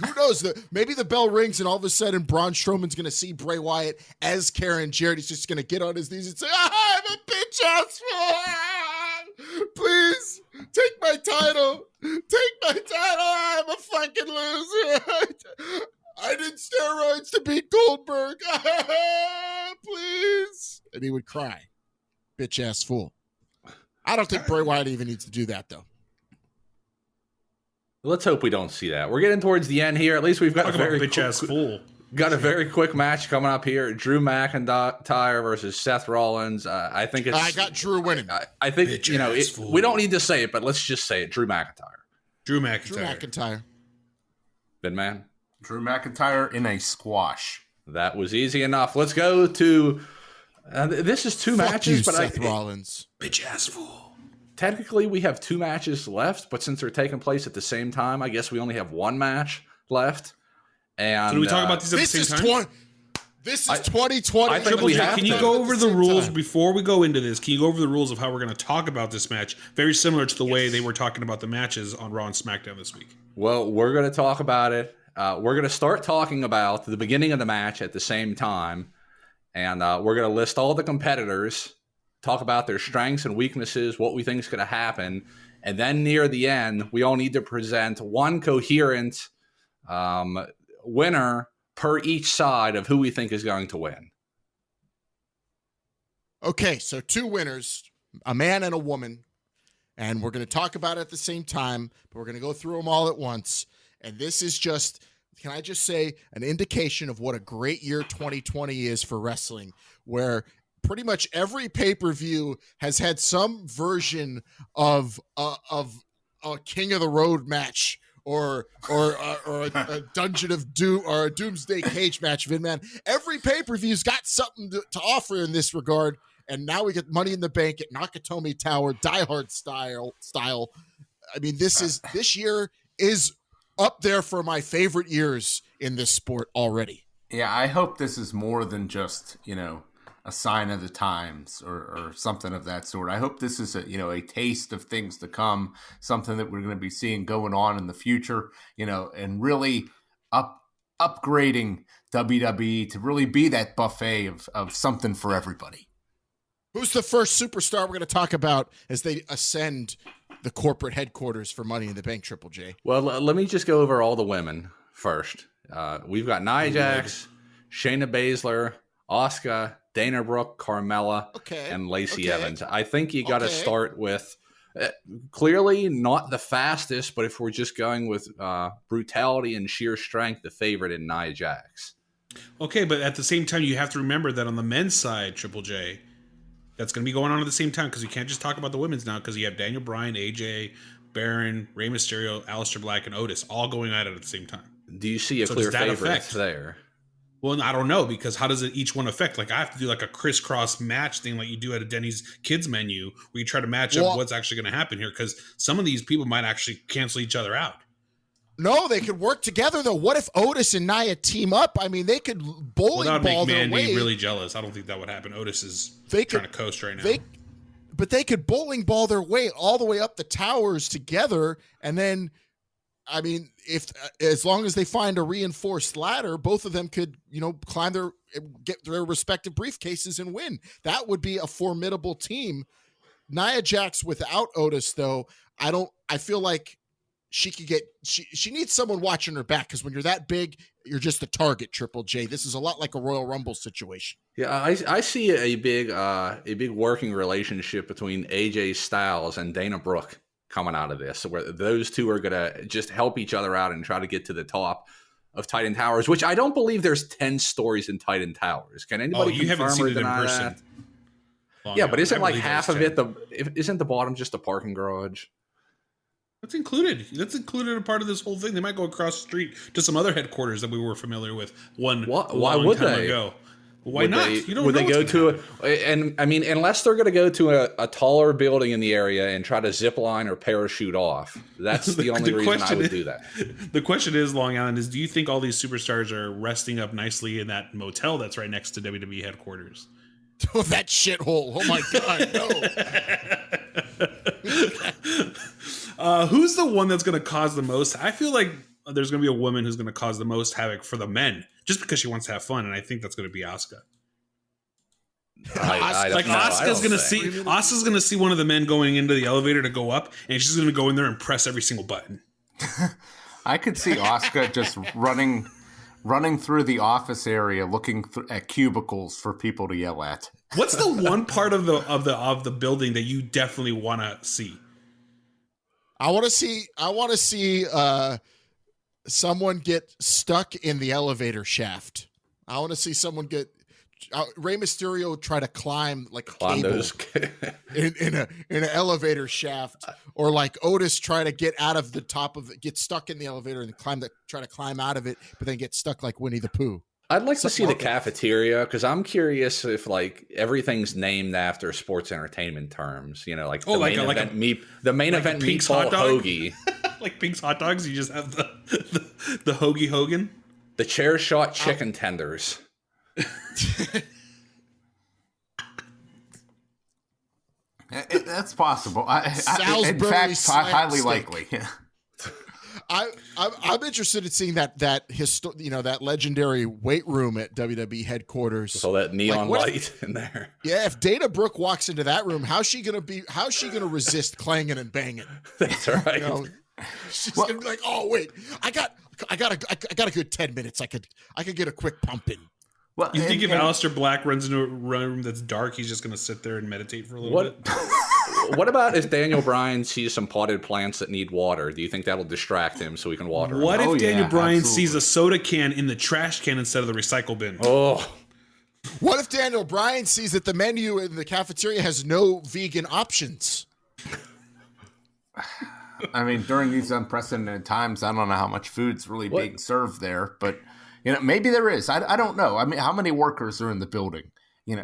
who knows? Maybe the bell rings and all of a sudden Braun Strowman's going to see Bray Wyatt as Karen Jarrett. He's just going to get on his knees and say, I'm a bitch ass fan. Please take my title. Take my title. I'm a fucking loser. I did steroids to beat Goldberg. Please. And he would cry. Bitch ass fool. I don't think Bray Wyatt even needs to do that, though. Let's hope we don't see that. We're getting towards the end here. At least we've got a very bitch-ass fool. Got a very quick match coming up here. Drew McIntyre versus Seth Rollins. I think it's. I got Drew winning. I think we don't need to say it, but let's just say it. Drew McIntyre. Drew McIntyre. Good man. Drew McIntyre in a squash. That was easy enough. Let's go to. This is two matches, but Seth Rollins. Bitch ass fool. Technically, we have two matches left, but since they're taking place at the same time, I guess we only have one match left. And so do we talk about these at the same time? This is 2020. I think we have Can you go over the rules before we go into this? Can you go over the rules of how we're going to talk about this match? Very similar to the way they were talking about the matches on Raw and SmackDown this week. Well, we're going to talk about it. We're going to start talking about the beginning of the match at the same time. And we're going to list all the competitors, talk about their strengths and weaknesses, what we think is going to happen. And then near the end, we all need to present one coherent winner per each side of who we think is going to win. Okay, so two winners, a man and a woman. And we're going to talk about it at the same time, but we're going to go through them all at once. And this is just, can I just say, an indication of what a great year 2020 is for wrestling, where pretty much every pay-per-view has had some version of a King of the Road match or a Dungeon of Doom or a Doomsday Cage match. Vinman, every pay-per-view's got something to offer in this regard, and now we get Money in the Bank at Nakatomi Tower, Die Hard style. I mean, this year is up there for my favorite years in this sport already. Yeah, I hope this is more than just, a sign of the times or something of that sort. I hope this is a taste of things to come, something that we're going to be seeing going on in the future, and really upgrading WWE to really be that buffet of something for everybody. Who's the first superstar we're going to talk about as they ascend the corporate headquarters for Money in the Bank, Triple J? Well, let me just go over all the women first. We've got Nia Jax, Shayna Baszler, Asuka, Dana Brooke, Carmella, and Lacey Evans. I think you got to start with clearly not the fastest, but if we're just going with brutality and sheer strength, the favorite in Nia Jax. Okay, but at the same time, you have to remember that on the men's side, Triple J, that's going to be going on at the same time because you can't just talk about the women's now because you have Daniel Bryan, AJ, Baron, Rey Mysterio, Aleister Black, and Otis all going at it at the same time. Do you see a clear favorite there? Well, I don't know, because how does it each one affect? Like, I have to do like a crisscross match thing like you do at a Denny's kids menu where you try to match up what's actually going to happen here, because some of these people might actually cancel each other out. No, they could work together, though. What if Otis and Nia team up? I mean, they could bowling ball their way. That would make Mandy really jealous. I don't think that would happen. Otis is trying to coast right now. But they could bowling ball their way all the way up the towers together, and then, I mean, as long as they find a reinforced ladder, both of them could, climb get their respective briefcases and win. That would be a formidable team. Nia Jax without Otis, though, I feel like she needs someone watching her back, because when you're that big, you're just a target, Triple J. This is a lot like a Royal Rumble situation. Yeah, I see a big working relationship between AJ Styles and Dana Brooke coming out of this, where those two are going to just help each other out and try to get to the top of Titan Towers, which I don't believe there's 10 stories in Titan Towers. Can anybody confirm haven't seen or it in deny person? that? Yeah, but isn't like half of it isn't the bottom just a parking garage? That's included. That's included a part of this whole thing. They might go across the street to some other headquarters that we were familiar with why would they? ago. Why would not? They, you don't would know they go to and I mean, unless they're going to go to a taller building in the area and try to zip line or parachute off. That's the only reason I would do that. The question is, Long Island, is do you think all these superstars are resting up nicely in that motel that's right next to WWE headquarters? Oh, that shithole. Oh my God, no. Who's the one that's going to cause the most? I feel like there's going to be a woman who's going to cause the most havoc for the men just because she wants to have fun. And I think that's going to be Asuka. Asuka's going to see one of the men going into the elevator to go up, and she's going to go in there and press every single button. I could see Asuka just running through the office area, looking at cubicles for people to yell at. What's the one part of the building that you definitely want to see? I want to see someone get stuck in the elevator shaft. I want to see someone get Rey Mysterio try to climb like a cable in an elevator shaft, or like Otis try to get out of the top of it, get stuck in the elevator and try to climb out of it, but then get stuck like Winnie the Pooh. I'd like to see the cafeteria, because I'm curious if like everything's named after sports entertainment terms. You know, like the main event meatball hoagie. Like Pink's hot dogs, you just have the hoagie Hogan, the chair shot chicken tenders. That's possible. In fact, highly likely. I'm interested in seeing that legendary weight room at WWE headquarters. So that neon light in there. Yeah, if Dana Brooke walks into that room, how's she gonna resist clanging and banging? That's right. She's gonna be like, "Oh wait, I got a good 10 minutes. I could get a quick pump in." Well, you think if Aleister Black runs into a room that's dark, he's just going to sit there and meditate for a little bit? What about if Daniel Bryan sees some potted plants that need water? Do you think that'll distract him so he can water them? What if Daniel Bryan sees a soda can in the trash can instead of the recycle bin? Oh. What if Daniel Bryan sees that the menu in the cafeteria has no vegan options? I mean, during these unprecedented times, I don't know how much food's really being served there, but maybe there is. I don't know. I mean, how many workers are in the building?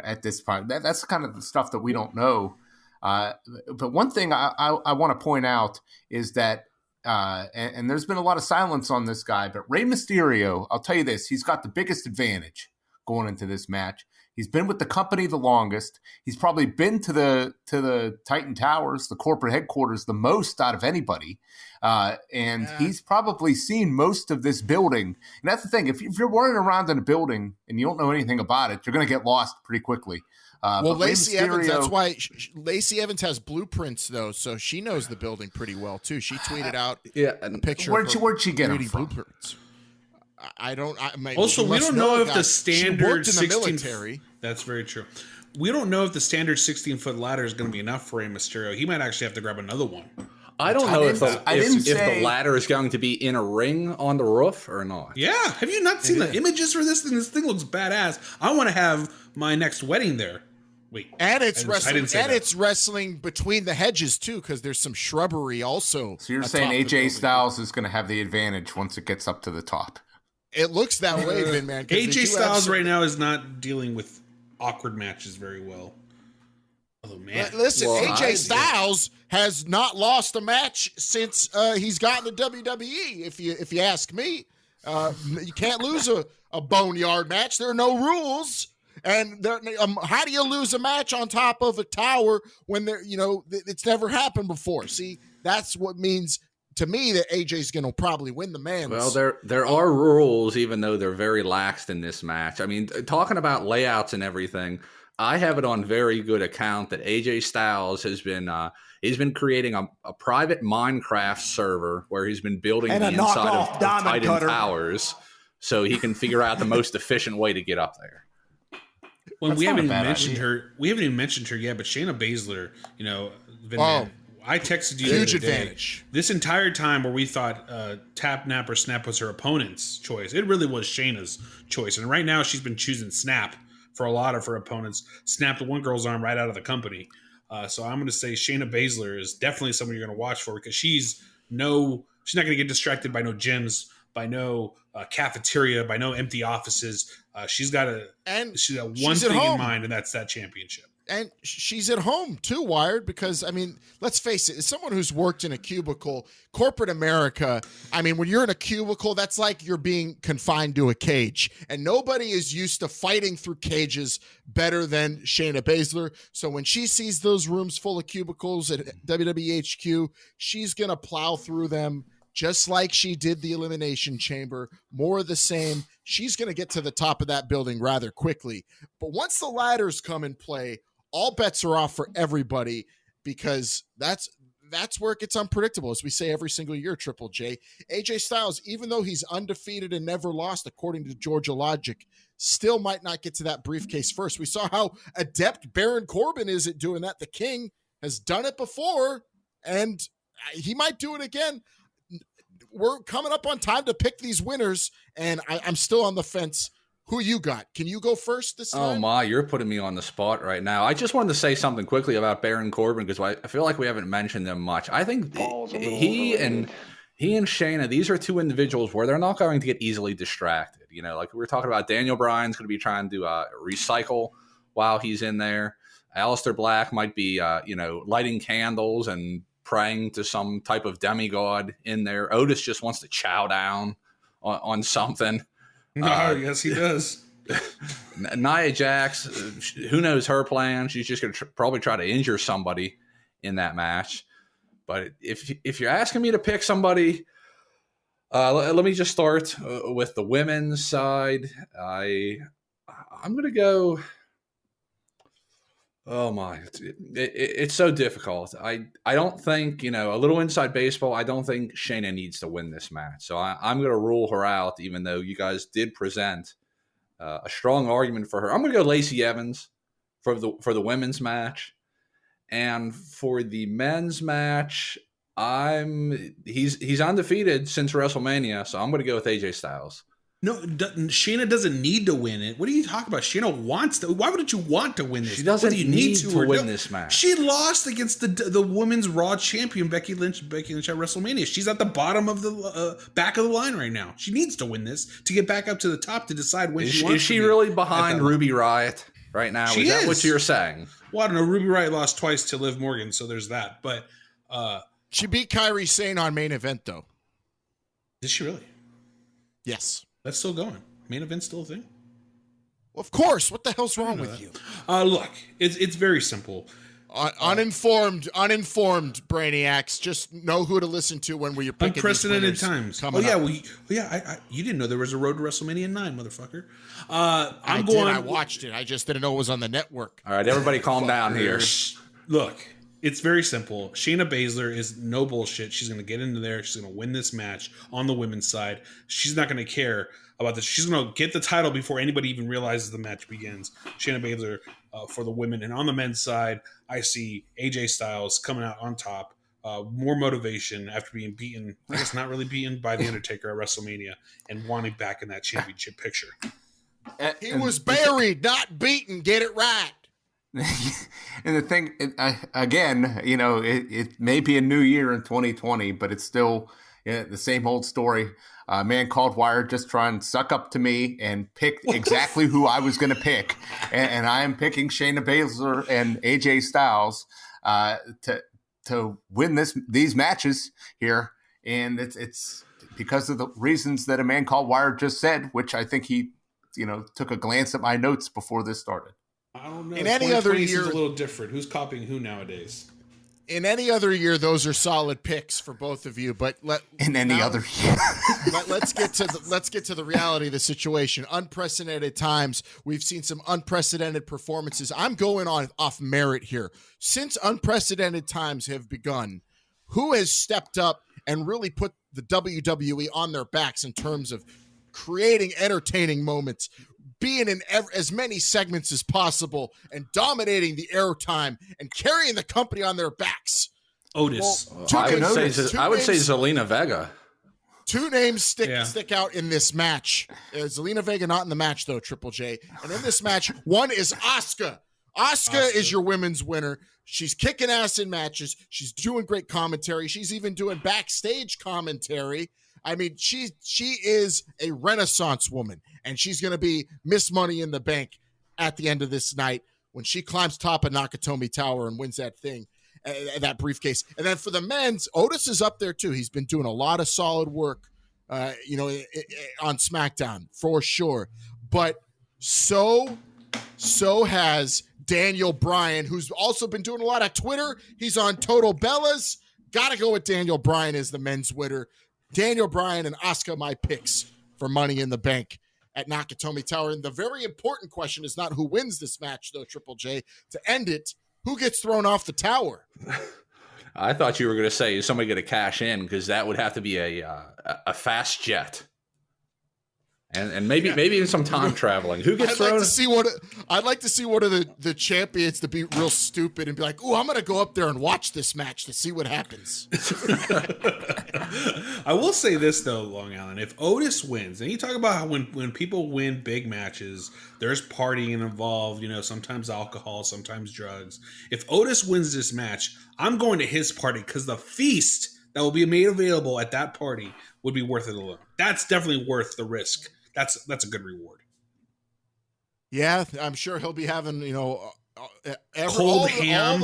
At this point, that's kind of the stuff that we don't know. But one thing I want to point out is that, and there's been a lot of silence on this guy, but Rey Mysterio, I'll tell you this, he's got the biggest advantage going into this match. He's been with the company the longest. He's probably been to the Titan Towers, the corporate headquarters, the most out of anybody. He's probably seen most of this building. And that's the thing. If you're running around in a building and you don't know anything about it, you're going to get lost pretty quickly. Lacey Evans, that's why Lacey Evans has blueprints, though, so she knows the building pretty well, too. She tweeted out a picture Where'd she get them from? Blueprints. We don't know if the standard 16 military. That's very true. We don't know if the standard 16-foot ladder is going to be enough for Rey Mysterio. He might actually have to grab another one. I don't know if the ladder is going to be in a ring on the roof or not. Yeah. Have you not seen the images for this thing? This thing looks badass. I want to have my next wedding there. Wait. And it's wrestling. And it's wrestling between the hedges, too, because there's some shrubbery also. So you're saying AJ Styles is going to have the advantage once it gets up to the top? It looks that way, Vin, man. AJ Styles right now is not dealing with awkward matches very well. Oh, man. Listen, AJ Styles has not lost a match since he's gotten to WWE, if you ask me. You can't lose a boneyard match. There are no rules. And how do you lose a match on top of a tower when it's never happened before? See, that's what means to me that AJ's going to probably win the men's. Well, there are rules, even though they're very laxed in this match. I mean, talking about layouts and everything, I have it on very good account that AJ Styles has been he's been creating a private Minecraft server where he's been building the inside of Titan Towers so he can figure out the most efficient way to get up there. Well, we haven't even mentioned her. We haven't even mentioned her yet, but Shayna Baszler, I texted you. Huge advantage. This entire time where we thought Tap, Nap, or Snap was her opponent's choice, it really was Shayna's choice. And right now she's been choosing Snap for a lot of her opponents. Snap the one girl's arm right out of the company. So I'm going to say Shayna Baszler is definitely someone you're going to watch for because she's she's not going to get distracted by no gyms, by no cafeteria, by no empty offices. She's got one thing in mind, and that's that championship. And she's at home too, Wired, because, I mean, let's face it, as someone who's worked in a cubicle, corporate America, I mean, when you're in a cubicle, that's like you're being confined to a cage. And nobody is used to fighting through cages better than Shayna Baszler. So when she sees those rooms full of cubicles at WWE HQ, she's going to plow through them just like she did the Elimination Chamber. More of the same. She's going to get to the top of that building rather quickly. But once the ladders come in play, all bets are off for everybody, because that's where it gets unpredictable, as we say every single year, Triple J. AJ Styles, even though he's undefeated and never lost, according to Georgia Logic, still might not get to that briefcase first. We saw how adept Baron Corbin is at doing that. The King has done it before, and he might do it again. We're coming up on time to pick these winners, and I'm still on the fence. Who you got? Can you go first this time? Oh my, you're putting me on the spot right now. I just wanted to say something quickly about Baron Corbin, because I feel like we haven't mentioned them much. I think he and Shayna, these are two individuals where they're not going to get easily distracted. You know, like we were talking about, Daniel Bryan's going to be trying to recycle while he's in there. Aleister Black might be, lighting candles and praying to some type of demigod in there. Otis just wants to chow down on something. Yes, he does. Nia Jax, who knows her plan? She's just going to probably try to injure somebody in that match. But if you're asking me to pick somebody, let me just start with the women's side. I'm going to go. Oh my, it's so difficult. I don't think, a little inside baseball, I don't think Shayna needs to win this match. So I'm going to rule her out, even though you guys did present a strong argument for her. I'm going to go Lacey Evans for the women's match. And for the men's match, he's undefeated since WrestleMania, so I'm going to go with AJ Styles. No, Shayna doesn't need to win it. What are you talking about? Shayna wants to. Why wouldn't you want to win this? She doesn't need to win this match. She lost against the women's Raw champion Becky Lynch at WrestleMania. She's at the bottom of the back of the line right now. She needs to win this to get back up to the top to decide when she wants. Is she really behind Ruby Riott right now? Is that what you're saying? Well, I don't know. Ruby Riott lost twice to Liv Morgan, so there's that. But she beat Kairi Sane on main event, though. Did she really? Yes. That's still going. Main event's still a thing? Well, of course. What the hell's wrong with you? Look, it's very simple. Uninformed brainiacs. Just know who to listen to when we're picking unprecedented times. You didn't know there was a Road to WrestleMania 9, motherfucker. I watched it. I just didn't know it was on the network. All right, everybody calm down here. Look, it's very simple. Shayna Baszler is no bullshit. She's going to get into there. She's going to win this match on the women's side. She's not going to care about this. She's going to get the title before anybody even realizes the match begins. Shayna Baszler for the women. And on the men's side, I see AJ Styles coming out on top. More motivation after being beaten, I guess not really beaten, by The Undertaker at WrestleMania, and wanting back in that championship picture. He was buried, not beaten. Get it right. And the thing, again, it may be a new year in 2020, but it's still the same old story. A man called Wired just trying to suck up to me and pick exactly who I was going to pick. And I am picking Shayna Baszler and AJ Styles to win these matches here. And it's because of the reasons that a man called Wired just said, which I think he, took a glance at my notes before this started. I don't know. In any other year, a little different. Who's copying who nowadays? In any other year, those are solid picks for both of you. But other year, let's get to the reality of the situation. Unprecedented times. We've seen some unprecedented performances. I'm going off merit here. Since unprecedented times have begun, who has stepped up and really put the WWE on their backs in terms of creating entertaining moments, being in as many segments as possible, and dominating the airtime and carrying the company on their backs? Otis. I would say Zelina Vega. Two names stick out in this match. Zelina Vega not in the match, though, Triple J. And in this match, one is Asuka. Asuka is your women's winner. She's kicking ass in matches. She's doing great commentary. She's even doing backstage commentary. I mean, she is a renaissance woman, and she's going to be Miss Money in the Bank at the end of this night when she climbs top of Nakatomi Tower and wins that thing, that briefcase. And then for the men's, Otis is up there too. He's been doing a lot of solid work, on SmackDown for sure. But so has Daniel Bryan, who's also been doing a lot of Twitter. He's on Total Bellas. Got to go with Daniel Bryan as the men's winner. Daniel Bryan and Asuka, my picks for Money in the Bank at Nakatomi Tower. And the very important question is not who wins this match, though, Triple J. To end it, who gets thrown off the tower? I thought you were going to say, is somebody going to cash in? Because that would have to be a fast jet. And maybe even some time traveling. Who gets thrown? I'd like to see one of the champions to be real stupid and be like, "Ooh, I'm going to go up there and watch this match to see what happens." I will say this though, Long Island. If Otis wins, and you talk about how when people win big matches, there's partying involved. Sometimes alcohol, sometimes drugs. If Otis wins this match, I'm going to his party because the feast that will be made available at that party would be worth it alone. That's definitely worth the risk. That's a good reward. Yeah, I'm sure he'll be having, cold ham.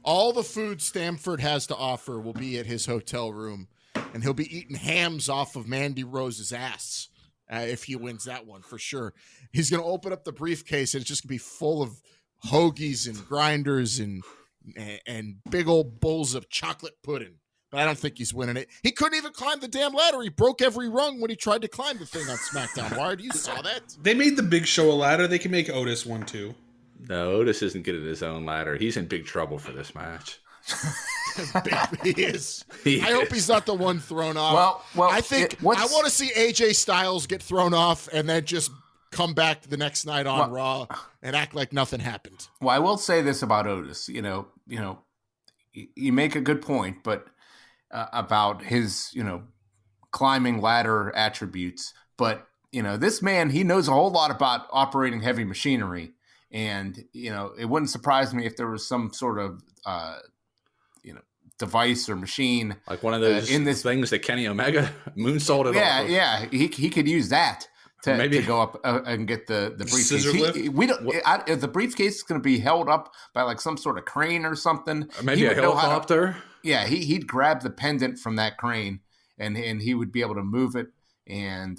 All the food Stamford has to offer will be at his hotel room, and he'll be eating hams off of Mandy Rose's ass if he wins that one for sure. He's going to open up the briefcase, and it's just going to be full of hoagies and grinders and big old bowls of chocolate pudding. But I don't think he's winning it. He couldn't even climb the damn ladder. He broke every rung when he tried to climb the thing on SmackDown. Wired, you saw that? They made the Big Show a ladder. They can make Otis one too. No, Otis isn't getting his own ladder. He's in big trouble for this match. He is. I hope he's not the one thrown off. Well, I want to see AJ Styles get thrown off and then just come back the next night on Raw and act like nothing happened. Well, I will say this about Otis. You make a good point, but about his, climbing ladder attributes. But, this man, he knows a whole lot about operating heavy machinery. And, it wouldn't surprise me if there was some sort of, device or machine. Like one of those things that Kenny Omega moonsaulted off of. Yeah. He could use that to go up and get the briefcase. The briefcase is going to be held up by like some sort of crane or something. Maybe a helicopter. He'd grab the pendant from that crane and he would be able to move it and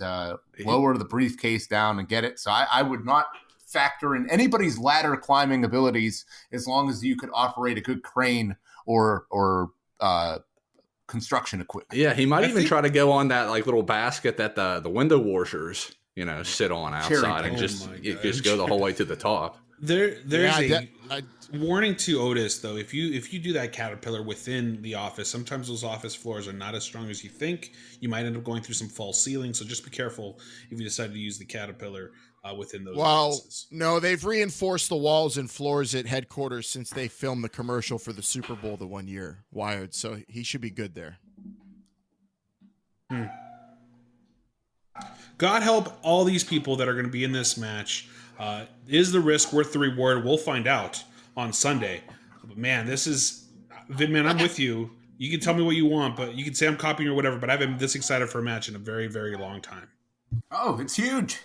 lower the briefcase down and get it. So I would not factor in anybody's ladder climbing abilities as long as you could operate a good crane or construction equipment. Yeah, he might even try to go on that like little basket that the window washers, sit on outside and just go the whole way to the top. There's a warning to Otis though. If you do that caterpillar within the office, sometimes those office floors are not as strong as you think. You might end up going through some false ceilings. So just be careful if you decide to use the caterpillar within those offices. No, they've reinforced the walls and floors at headquarters since they filmed the commercial for the Super Bowl the one year. Wired, so he should be good there. God help all these people that are going to be in this match. Is the risk worth the reward? We'll find out on Sunday. But man, this is Vidman. I'm with you. You can tell me what you want, but you can say I'm copying or whatever. But I've been this excited for a match in a very, very long time. Oh, it's huge.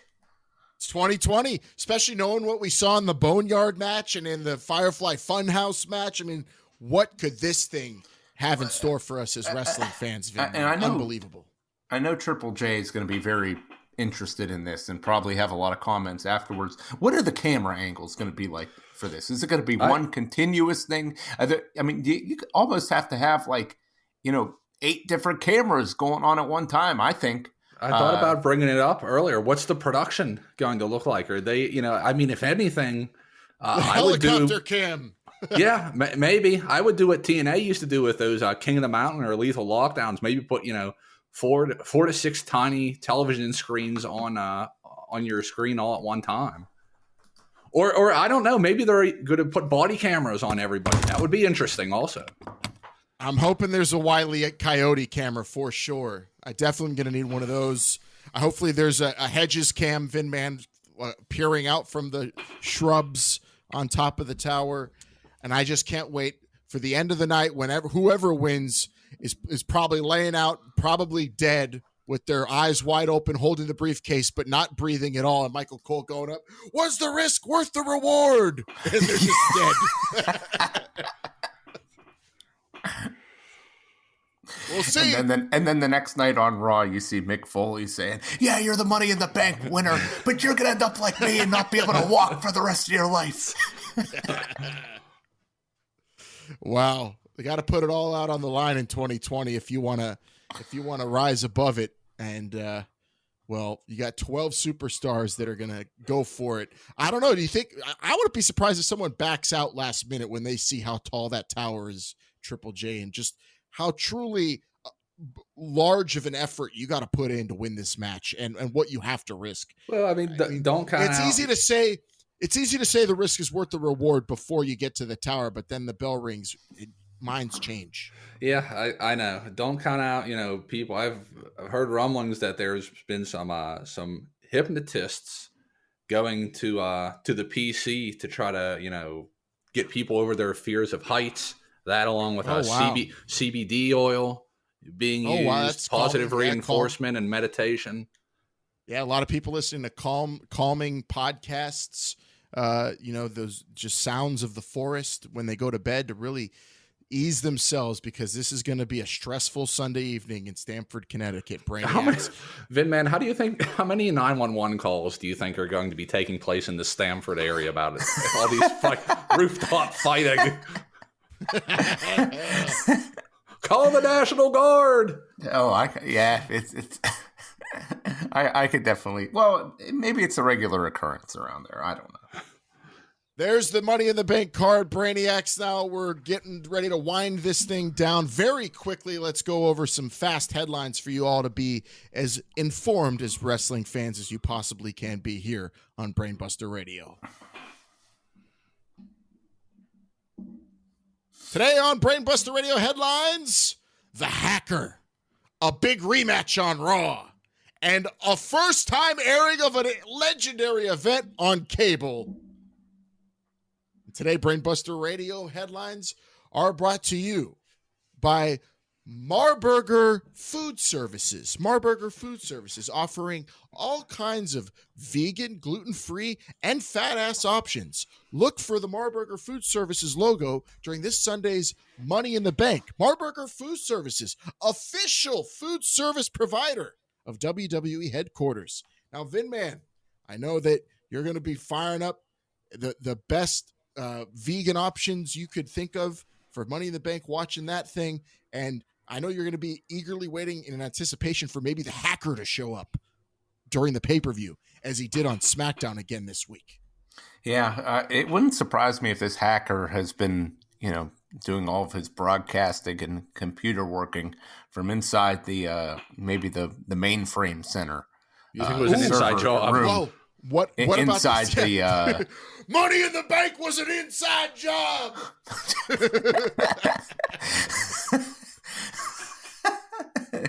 It's 2020, especially knowing what we saw in the Boneyard match and in the Firefly Funhouse match. I mean, what could this thing have in store for us as wrestling fans? And I know, unbelievable. I know Triple J is going to be very interested in this and probably have a lot of comments afterwards. What are the camera angles going to be like for this? Is it going to be one continuous thing? You almost have to have 8 different cameras going on at one time, I think. I thought about bringing it up earlier. What's the production going to look like? Are they, if anything, I would do helicopter cam. Yeah, maybe I would do what TNA used to do with those King of the Mountain or Lethal Lockdowns. Maybe put 4 to 6 tiny television screens on your screen all at one time. Or I don't know. Maybe they're going to put body cameras on everybody. That would be interesting. Also, I'm hoping there's a Wile E. Coyote camera for sure. I definitely going to need one of those. Hopefully there's a Hedges cam, Vin Man peering out from the shrubs on top of the tower. And I just can't wait for the end of the night whenever whoever wins is probably laying out, probably dead, with their eyes wide open, holding the briefcase, but not breathing at all. And Michael Cole going up, was the risk worth the reward? And they're just dead. We'll see. And then the next night on Raw, you see Mick Foley saying, yeah, you're the Money in the Bank winner, but you're going to end up like me and not be able to walk for the rest of your life. Wow. They got to put it all out on the line in 2020 if you want to rise above it. And, well, you got 12 superstars that are going to go for it. I don't know. Do you think I wouldn't be surprised if someone backs out last minute when they see how tall that tower is, Triple J, and just how truly large of an effort you got to put in to win this match and what you have to risk. Well, I mean, don't count It's easy to say the risk is worth the reward before you get to the tower, but then the bell rings, minds change. Yeah, I know. Don't count out, people. I've heard rumblings that there's been some hypnotists going to the PC to try to, get people over their fears of heights. That along with CBD oil being used, that's positive reinforcement and meditation. Yeah, a lot of people listening to calming podcasts, those just sounds of the forest when they go to bed to really ease themselves, because this is going to be a stressful Sunday evening in Stamford, Connecticut. Vinman, how many 911 calls do you think are going to be taking place in the Stamford area about it? All these rooftop fighting. Call the National Guard. Oh, it's I could definitely. Well, maybe it's a regular occurrence around there. I don't know. There's the Money in the Bank card, Brainiacs. Now we're getting ready to wind this thing down very quickly. Let's go over some fast headlines for you all to be as informed as wrestling fans as you possibly can be here on Brainbuster Radio. Today on Brainbuster Radio headlines, The Hacker, a big rematch on Raw, and a first-time airing of a legendary event on cable. Today, Brainbuster Radio headlines are brought to you by Marburger Food Services. Marburger Food Services offering all kinds of vegan, gluten-free, and fat-ass options. Look for the Marburger Food Services logo during this Sunday's Money in the Bank. Marburger Food Services, official food service provider of WWE headquarters. Now, Vinman, I know that you're going to be firing up the best vegan options you could think of for Money in the Bank, watching that thing, and I know you're going to be eagerly waiting in anticipation for maybe the Hacker to show up during the pay-per-view, as he did on SmackDown again this week. Yeah, it wouldn't surprise me if this Hacker has been, doing all of his broadcasting and computer working from inside the maybe the mainframe center. You think it was an inside job? Whoa. What inside about the Money in the Bank was an inside job.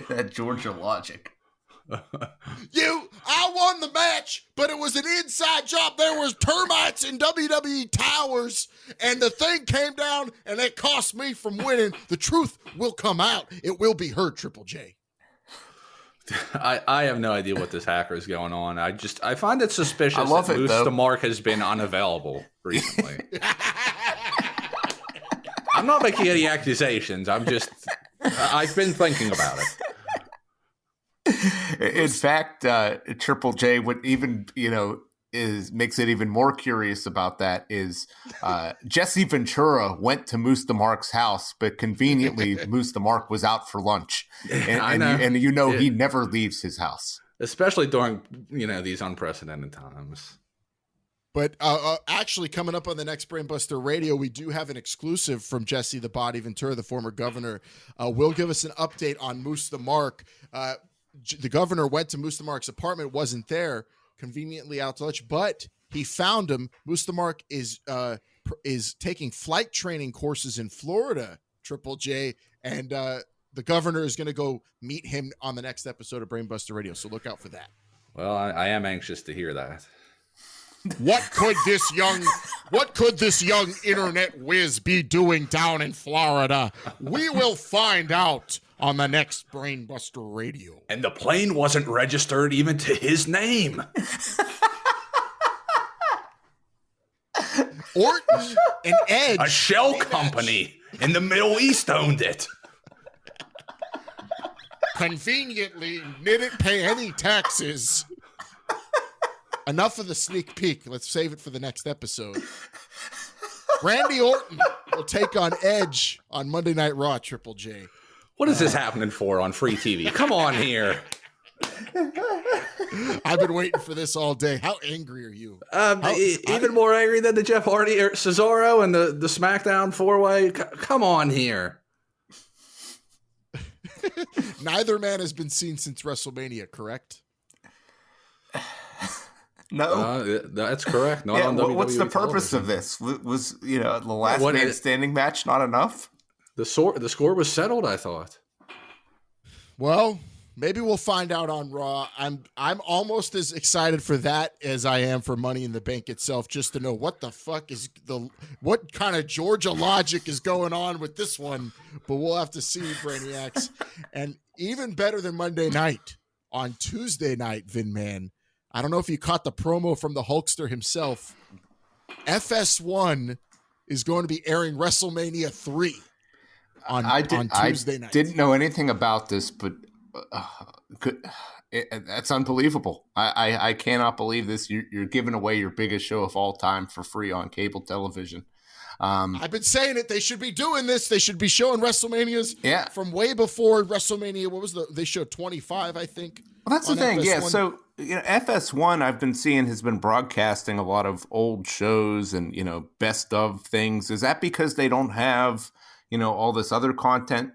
That Georgia logic. I won the match, but it was an inside job. There was termites in WWE towers, and the thing came down, and it cost me from winning. The truth will come out. It will be heard, Triple J. I have no idea what this Hacker is going on. I find it suspicious that Moose the Mark has been unavailable recently. I'm not making any accusations. I've been thinking about it. In fact, Triple J would even, makes it even more curious about that is Jesse Ventura went to Moose the Mark's house, but conveniently Moose the Mark was out for lunch. And he never leaves his house. Especially during, these unprecedented times. But actually, coming up on the next Brainbuster Radio, we do have an exclusive from Jesse the Body Ventura, the former governor. Will give us an update on Moose the Mark. The governor went to Moose the Mark's apartment, wasn't there, conveniently out to lunch, but he found him. Moose the Mark is taking flight training courses in Florida, Triple J, and the governor is going to go meet him on the next episode of Brainbuster Radio, so look out for that. Well, I am anxious to hear that. What could this young internet whiz be doing down in Florida? We will find out on the next Brainbuster Radio. And the plane wasn't registered even to his name. Orton and Edge. A shell company in the Middle East owned it. Conveniently didn't pay any taxes. Enough of the sneak peek. Let's save it for the next episode. Randy Orton will take on Edge on Monday Night Raw, Triple J. What is this happening for on free TV? Come on here. I've been waiting for this all day. How angry are you? Even more angry than the Jeff Hardy or Cesaro and the SmackDown 4-way. Come on here. Neither man has been seen since WrestleMania, correct? No, that's correct. Not on WWE what's the purpose television. of this? Was the last man standing match not enough? The score was settled, I thought. Well, maybe we'll find out on Raw. I'm almost as excited for that as I am for Money in the Bank itself, just to know what the fuck what kind of Georgia logic is going on with this one. But we'll have to see, Brainiacs. And even better than Monday night, on Tuesday night, Vin Man, I don't know if you caught the promo from the Hulkster himself. FS1 is going to be airing WrestleMania 3 on Tuesday night. I didn't know anything about this, but that's unbelievable. I cannot believe this. You're giving away your biggest show of all time for free on cable television. I've been saying it. They should be doing this. They should be showing WrestleManias from way before WrestleMania. They showed 25, I think. Well, that's the thing. FS1. Yeah. So, FS1 I've been seeing has been broadcasting a lot of old shows and, best of things. Is that because they don't have, all this other content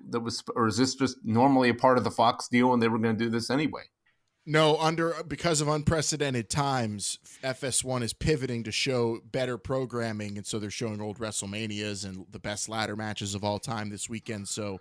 or is this just normally a part of the Fox deal and they were going to do this anyway? No, because of unprecedented times, FS1 is pivoting to show better programming, and so they're showing old WrestleManias and the best ladder matches of all time this weekend. So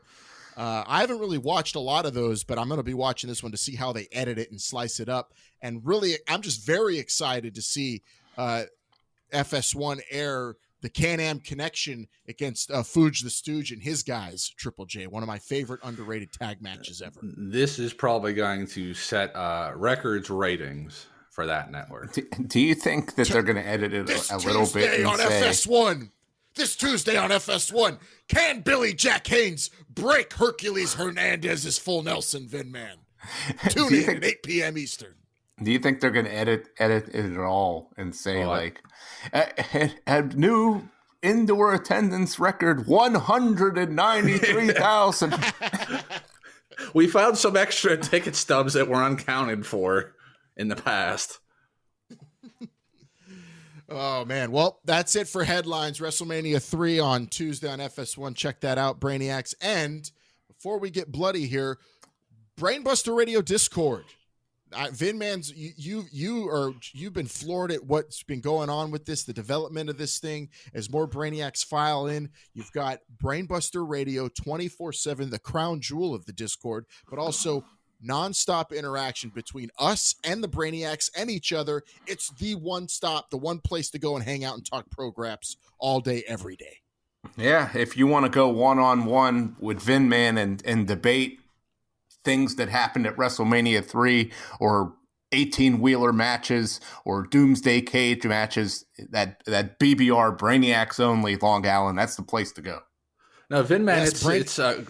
I haven't really watched a lot of those, but I'm going to be watching this one to see how they edit it and slice it up. And really, I'm just very excited to see FS1 air the Can-Am Connection against Fuge the Stooge and his guys, Triple J, one of my favorite underrated tag matches ever. This is probably going to set records ratings for that network. Do you think that they're going to edit it a little bit? On FS1. This Tuesday on FS1, can Billy Jack Haynes break Hercules Hernandez's full Nelson, Vin Man? Tune in at 8 p.m. Eastern. Do you think they're going to edit it at all and say a new indoor attendance record 193,000? We found some extra ticket stubs that were uncounted for in the past. Oh, man. Well, that's it for headlines. WrestleMania 3 on Tuesday on FS1. Check that out, Brainiacs. And before we get bloody here, Brainbuster Radio Discord. Vin Man's, you've been floored at what's been going on with this, the development of this thing. As more Brainiacs file in, you've got Brainbuster Radio 24/7, the crown jewel of the Discord, but also nonstop interaction between us and the Brainiacs and each other. It's the one stop, the one place to go and hang out and talk pro-graps all day, every day. Yeah, if you want to go one-on-one with Vin Man and debate things that happened at WrestleMania 3 or 18-wheeler matches or Doomsday Cage matches, that BBR Brainiacs only Long Island, that's the place to go. Now, Vin Man, it's a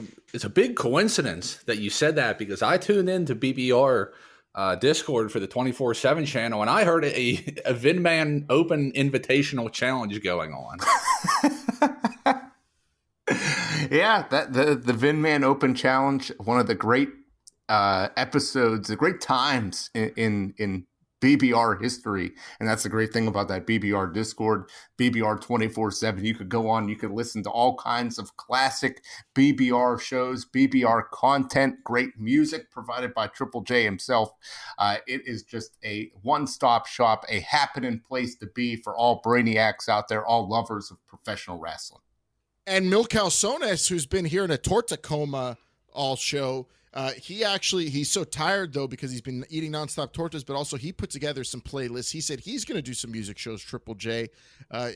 big coincidence that you said that, because I tuned into BBR Discord for the 24/7 channel, and I heard a Vin Man Open Invitational Challenge going on. Yeah, the Vin Man Open Challenge, one of the great episodes, the great times in BBR history. And that's the great thing about that BBR Discord, BBR 24/7. You could go on, you could listen to all kinds of classic BBR shows, BBR content, great music provided by Triple J himself. It is just a one-stop shop, a happening place to be for all Brainiacs out there, all lovers of professional wrestling. And Mil Calzones, who's been here in a Tortacoma all show, He's so tired though because he's been eating nonstop tortas, but also he put together some playlists. He said he's going to do some music shows, Triple J.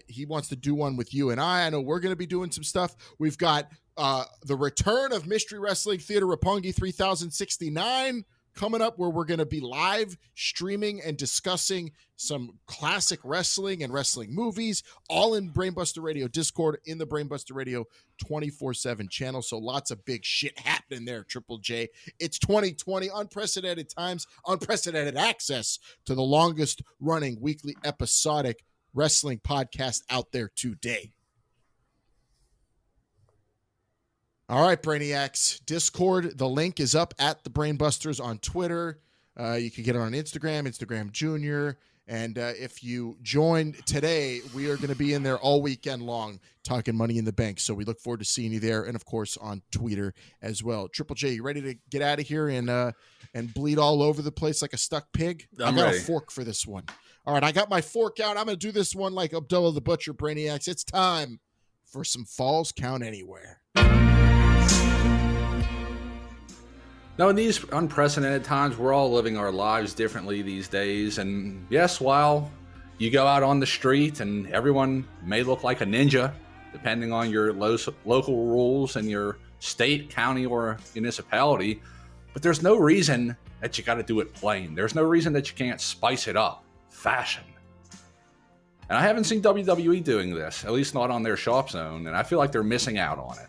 He wants to do one with you and I. I know we're going to be doing some stuff. We've got the return of Mystery Wrestling Theater Roppongi 3069 coming up, where we're going to be live streaming and discussing some classic wrestling and wrestling movies, all in Brainbuster Radio Discord, in the Brainbuster Radio 24/7 channel. So lots of big shit happening there, Triple J. It's 2020, unprecedented times, unprecedented access to the longest running weekly episodic wrestling podcast out there today. All right, Brainiacs, Discord, the link is up at the Brainbusters on Twitter. You can get it on Instagram Junior. And if you join today, we are going to be in there all weekend long talking Money in the Bank. So we look forward to seeing you there. And, of course, on Twitter as well. Triple J, you ready to get out of here and bleed all over the place like a stuck pig? I'm I got ready. a fork for this one. All right, I got my fork out. I'm going to do this one like Abdullah the Butcher, Brainiacs. It's time for some Falls Count Anywhere. Now, in these unprecedented times, we're all living our lives differently these days. And yes, while you go out on the street and everyone may look like a ninja, depending on your local rules and your state, county, or municipality, but there's no reason that you got to do it plain. There's no reason that you can't spice it up. Fashion. And I haven't seen WWE doing this, at least not on their Shop Zone, and I feel like they're missing out on it.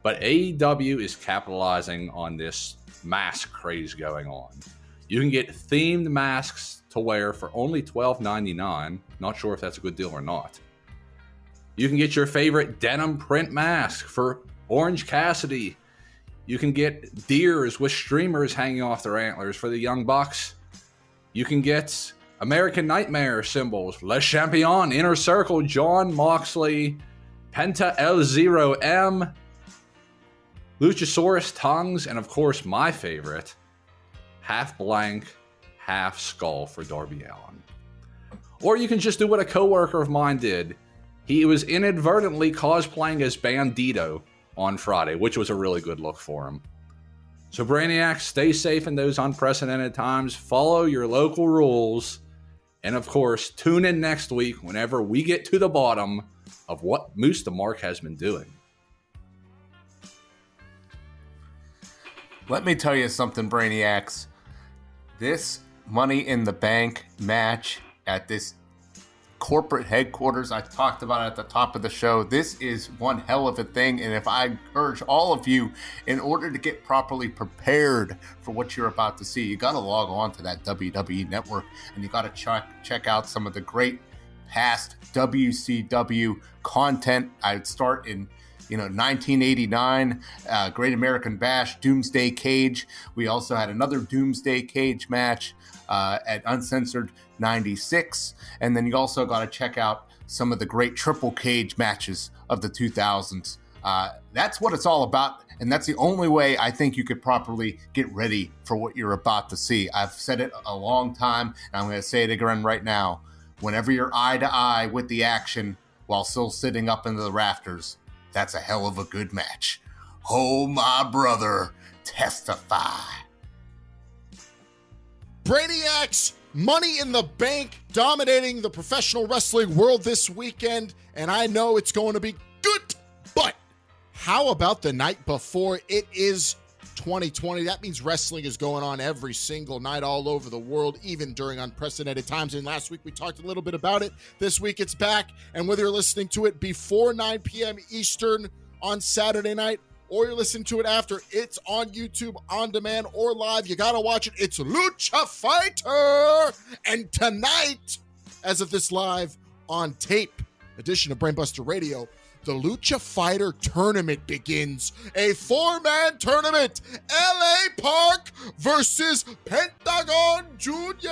But AEW is capitalizing on this mask craze going on. You can get themed masks to wear for only $12.99. Not sure if that's a good deal or not. You can get your favorite denim print mask for Orange Cassidy. You can get deers with streamers hanging off their antlers for the Young Bucks. You can get American Nightmare symbols, Le Champion, Inner Circle, John Moxley, Penta L0M, Luchasaurus tongues, and of course my favorite, half blank, half skull for Darby Allin. Or you can just do what a coworker of mine did. He was inadvertently cosplaying as Bandito on Friday, which was a really good look for him. So Brainiacs, stay safe in those unprecedented times, follow your local rules, and of course, tune in next week whenever we get to the bottom of what Moose the Mark has been doing. Let me tell you something, Brainiacs. This Money in the Bank match at this corporate headquarters I talked about at the top of the show, this is one hell of a thing. And if I urge all of you, in order to get properly prepared for what you're about to see, you got to log on to that WWE network and you got to check out some of the great past WCW content. I'd start in 1989, Great American Bash, Doomsday Cage. We also had another Doomsday Cage match at Uncensored 96. And then you also got to check out some of the great Triple Cage matches of the 2000s. That's what it's all about. And that's the only way I think you could properly get ready for what you're about to see. I've said it a long time, and I'm going to say it again right now. Whenever you're eye to eye with the action while still sitting up into the rafters, that's a hell of a good match. Oh, my brother, testify. Brainiacs, Money in the Bank dominating the professional wrestling world this weekend, and I know it's going to be good, but how about the night before? It is 2020. That means wrestling is going on every single night all over the world, even during unprecedented times. And last week we talked a little bit about it. This week it's back. And whether you're listening to it before 9 p.m. Eastern on Saturday night, or you're listening to it after, it's on YouTube, on demand, or live. You got to watch it. It's Lucha Fighter. And tonight, as of this live on tape edition of Brainbuster Radio, the Lucha Fighter tournament begins. A 4-man tournament. LA Park versus Pentagon Junior.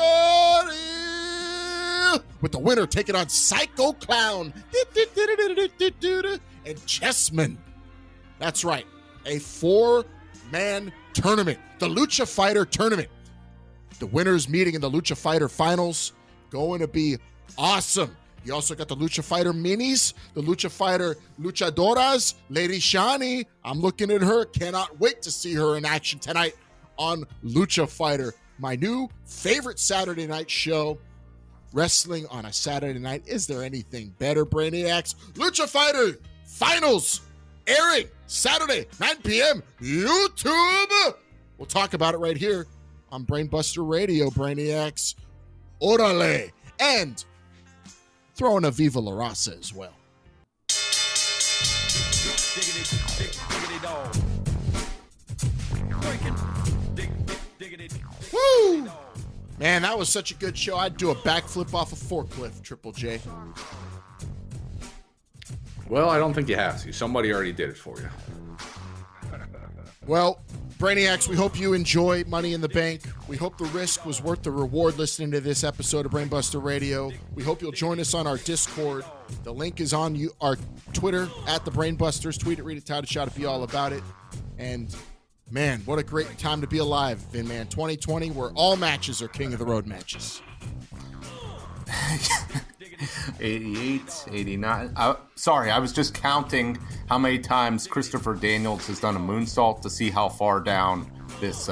With the winner taking on Psycho Clown and Chessman. That's right. A 4-man tournament. The Lucha Fighter tournament. The winners meeting in the Lucha Fighter finals. Going to be awesome. You also got the Lucha Fighter minis, the Lucha Fighter Luchadoras, Lady Shani. I'm looking at her. Cannot wait to see her in action tonight on Lucha Fighter, my new favorite Saturday night show. Wrestling on a Saturday night. Is there anything better, Brainiacs? Lucha Fighter Finals airing Saturday, 9 p.m. YouTube. We'll talk about it right here on Brainbuster Radio, Brainiacs. Orale. And throw in a Viva La Raza as well. Woo! Man, that was such a good show. I'd do a backflip off a forklift, Triple J. Well, I don't think you have to. Somebody already did it for you. Well, Brainiacs, we hope you enjoy Money in the Bank. We hope the risk was worth the reward listening to this episode of Brainbuster Radio. We hope you'll join us on our Discord. The link is on our Twitter, at the Brainbusters. Tweet it, read it, tout it, shout it, be all about it. And man, what a great time to be alive, Vin Man. 2020, where all matches are King of the Road matches. 88, 89. Sorry, I was just counting how many times Christopher Daniels has done a moonsault to see how far down this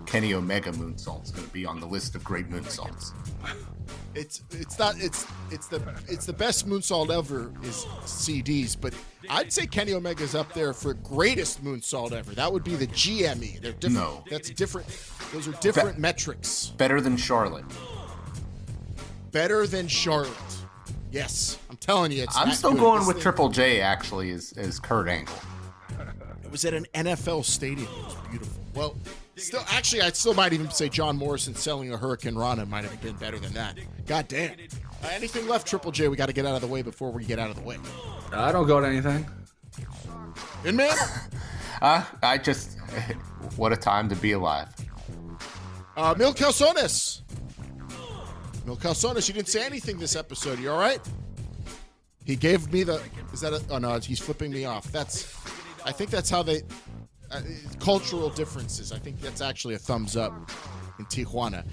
Kenny Omega moonsault is going to be on the list of great moonsaults. It's the best moonsault ever is CDs, but I'd say Kenny Omega's up there for greatest moonsault ever. That would be the GME. They're different. No. That's different. Those are different metrics. Better than Charlotte. Better than Charlotte. Yes, I'm telling you. I'm still going with Triple J, actually, as Kurt Angle. It was at an NFL stadium. It was beautiful. Well, I still might even say John Morrison selling a Hurricane Rana might have been better than that. God damn. Anything left, Triple J, we got to get out of the way before we get out of the way. I don't go to anything. In man? What a time to be alive. Mil Calzones. Mil Calzones, you didn't say anything this episode. You all right? He gave me oh no, he's flipping me off. I think that's how they, cultural differences. I think that's actually a thumbs up in Tijuana.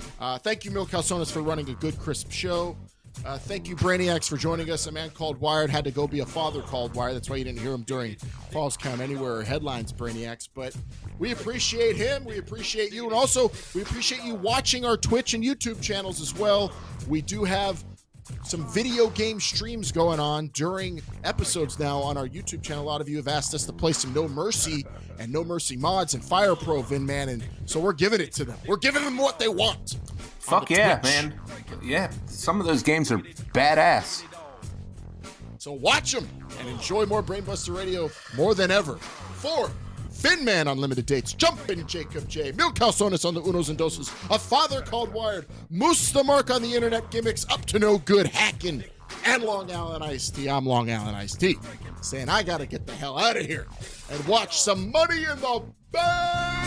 Thank you, Mil Calzones, for running a good, crisp show. Thank you, Brainiacs, for joining us. A man called Wired had to go be a father called Wired. That's why you didn't hear him during Falls Count Anywhere or Headlines, Brainiacs. But we appreciate him. We appreciate you. And also, we appreciate you watching our Twitch and YouTube channels as well. We do have some video game streams going on during episodes now on our YouTube channel. A lot of you have asked us to play some No Mercy and No Mercy mods and Fire Pro, Vin Man, and so we're giving it to them. We're giving them what they want. Fuck yeah, Twitch. Man. Yeah, some of those games are badass. So watch them and enjoy more Brainbuster Radio more than ever. For Vin Man on Limited Dates, Jumpin' Jacob J, Mil Calzones on the Unos and Doses, a father called Wired, Moose the Mark on the internet gimmicks, up to no good hacking, and Long Island Iced Tea. I'm Long Island Iced Tea, saying I gotta get the hell out of here and watch some Money in the Bank.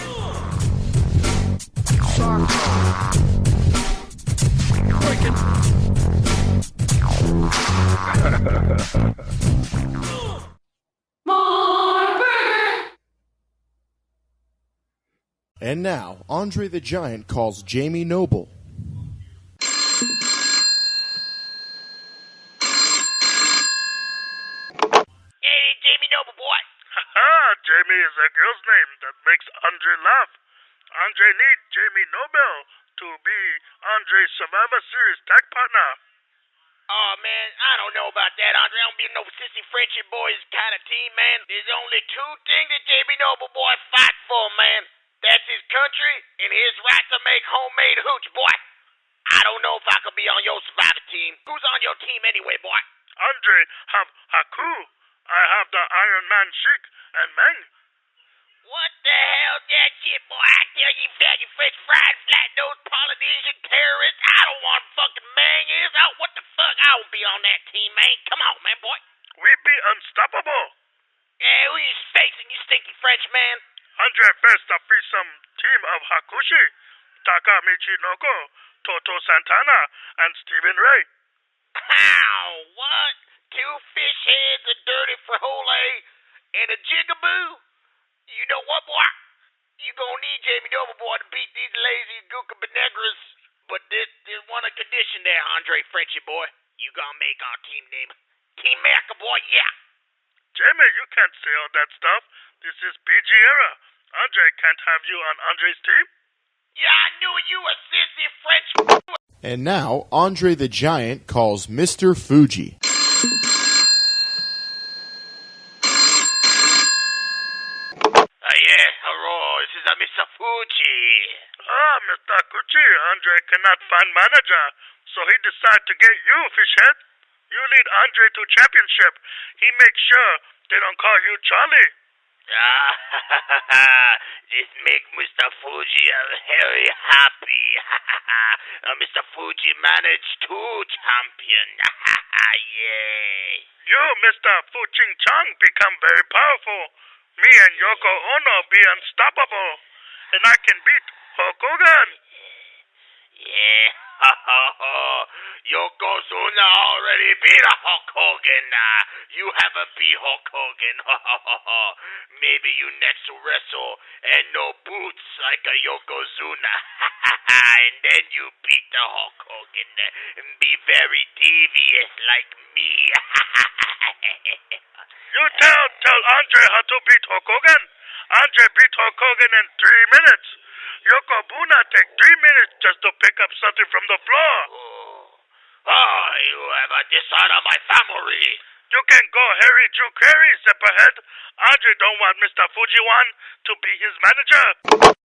And now, Andre the Giant calls Jamie Noble. Hey, Jamie Noble boy. Haha, Jamie is a girl's name that makes Andre laugh. Andre needs Jamie Noble to be Andre's Survivor Series tag partner. Oh, man, I don't know about that, Andre. I don't be no sissy Frenchy boys kind of team, man. There's only two things that Jamie Noble boy fight for, man. That's his country and his right to make homemade hooch, boy. I don't know if I could be on your Survivor team. Who's on your team anyway, boy? Andre have Haku. I have the Iron Man Sheik and Meng. What the hell's that shit, boy? I tell you, faggot, French fried, flat-nosed Polynesian terrorist. I don't want fucking Meng is. Oh, what the fuck? I won't be on that team, man. Come on, man, boy. We be unstoppable. Yeah, who you facing, you stinky French man? Andre first to be some team of Hakushi, Takamichi Noko, Toto Santana, and Stephen Ray. How? What? Two fish heads, a dirty frihole, and a jigaboo? You know what, boy? You gonna need Jamie Noble, boy, to beat these lazy Gooka Benegras. But there's one condition there, Andre Frenchy, boy. You gonna make our team name Team America, boy, yeah. Jamie, you can't say all that stuff. This is PG era. Andre can't have you on Andre's team? Yeah, I knew you a sissy French. And now, Andre the Giant calls Mr. Fuji. Yes, hello, this is Mr. Fuji. Mr. Gucci, Andre cannot find manager, so he decided to get you, Fishhead. You lead Andre to championship. He makes sure they don't call you Charlie. This make Mr. Fuji very happy. Mr. Fuji managed two champion. Yay. You, Mr. Fu Ching Chang, become very powerful. Me and Yoko Ono be unstoppable. And I can beat Hulk Hogan. Yeah. Yokozuna already beat Hulk Hogan. You haven't beat Hulk Hogan. Maybe you next wrestle and no boots like a Yokozuna. And then you beat the Hulk Hogan and be very devious like me. You tell Andre how to beat Hulk Hogan. Andre beat Hulk Hogan in 3 minutes. Yoko Buna take 3 minutes just to pick up something from the floor. You have a dishonor my family. You can go Harry Drew Carey, Zipperhead. Andre don't want Mr. Fujiwan to be his manager.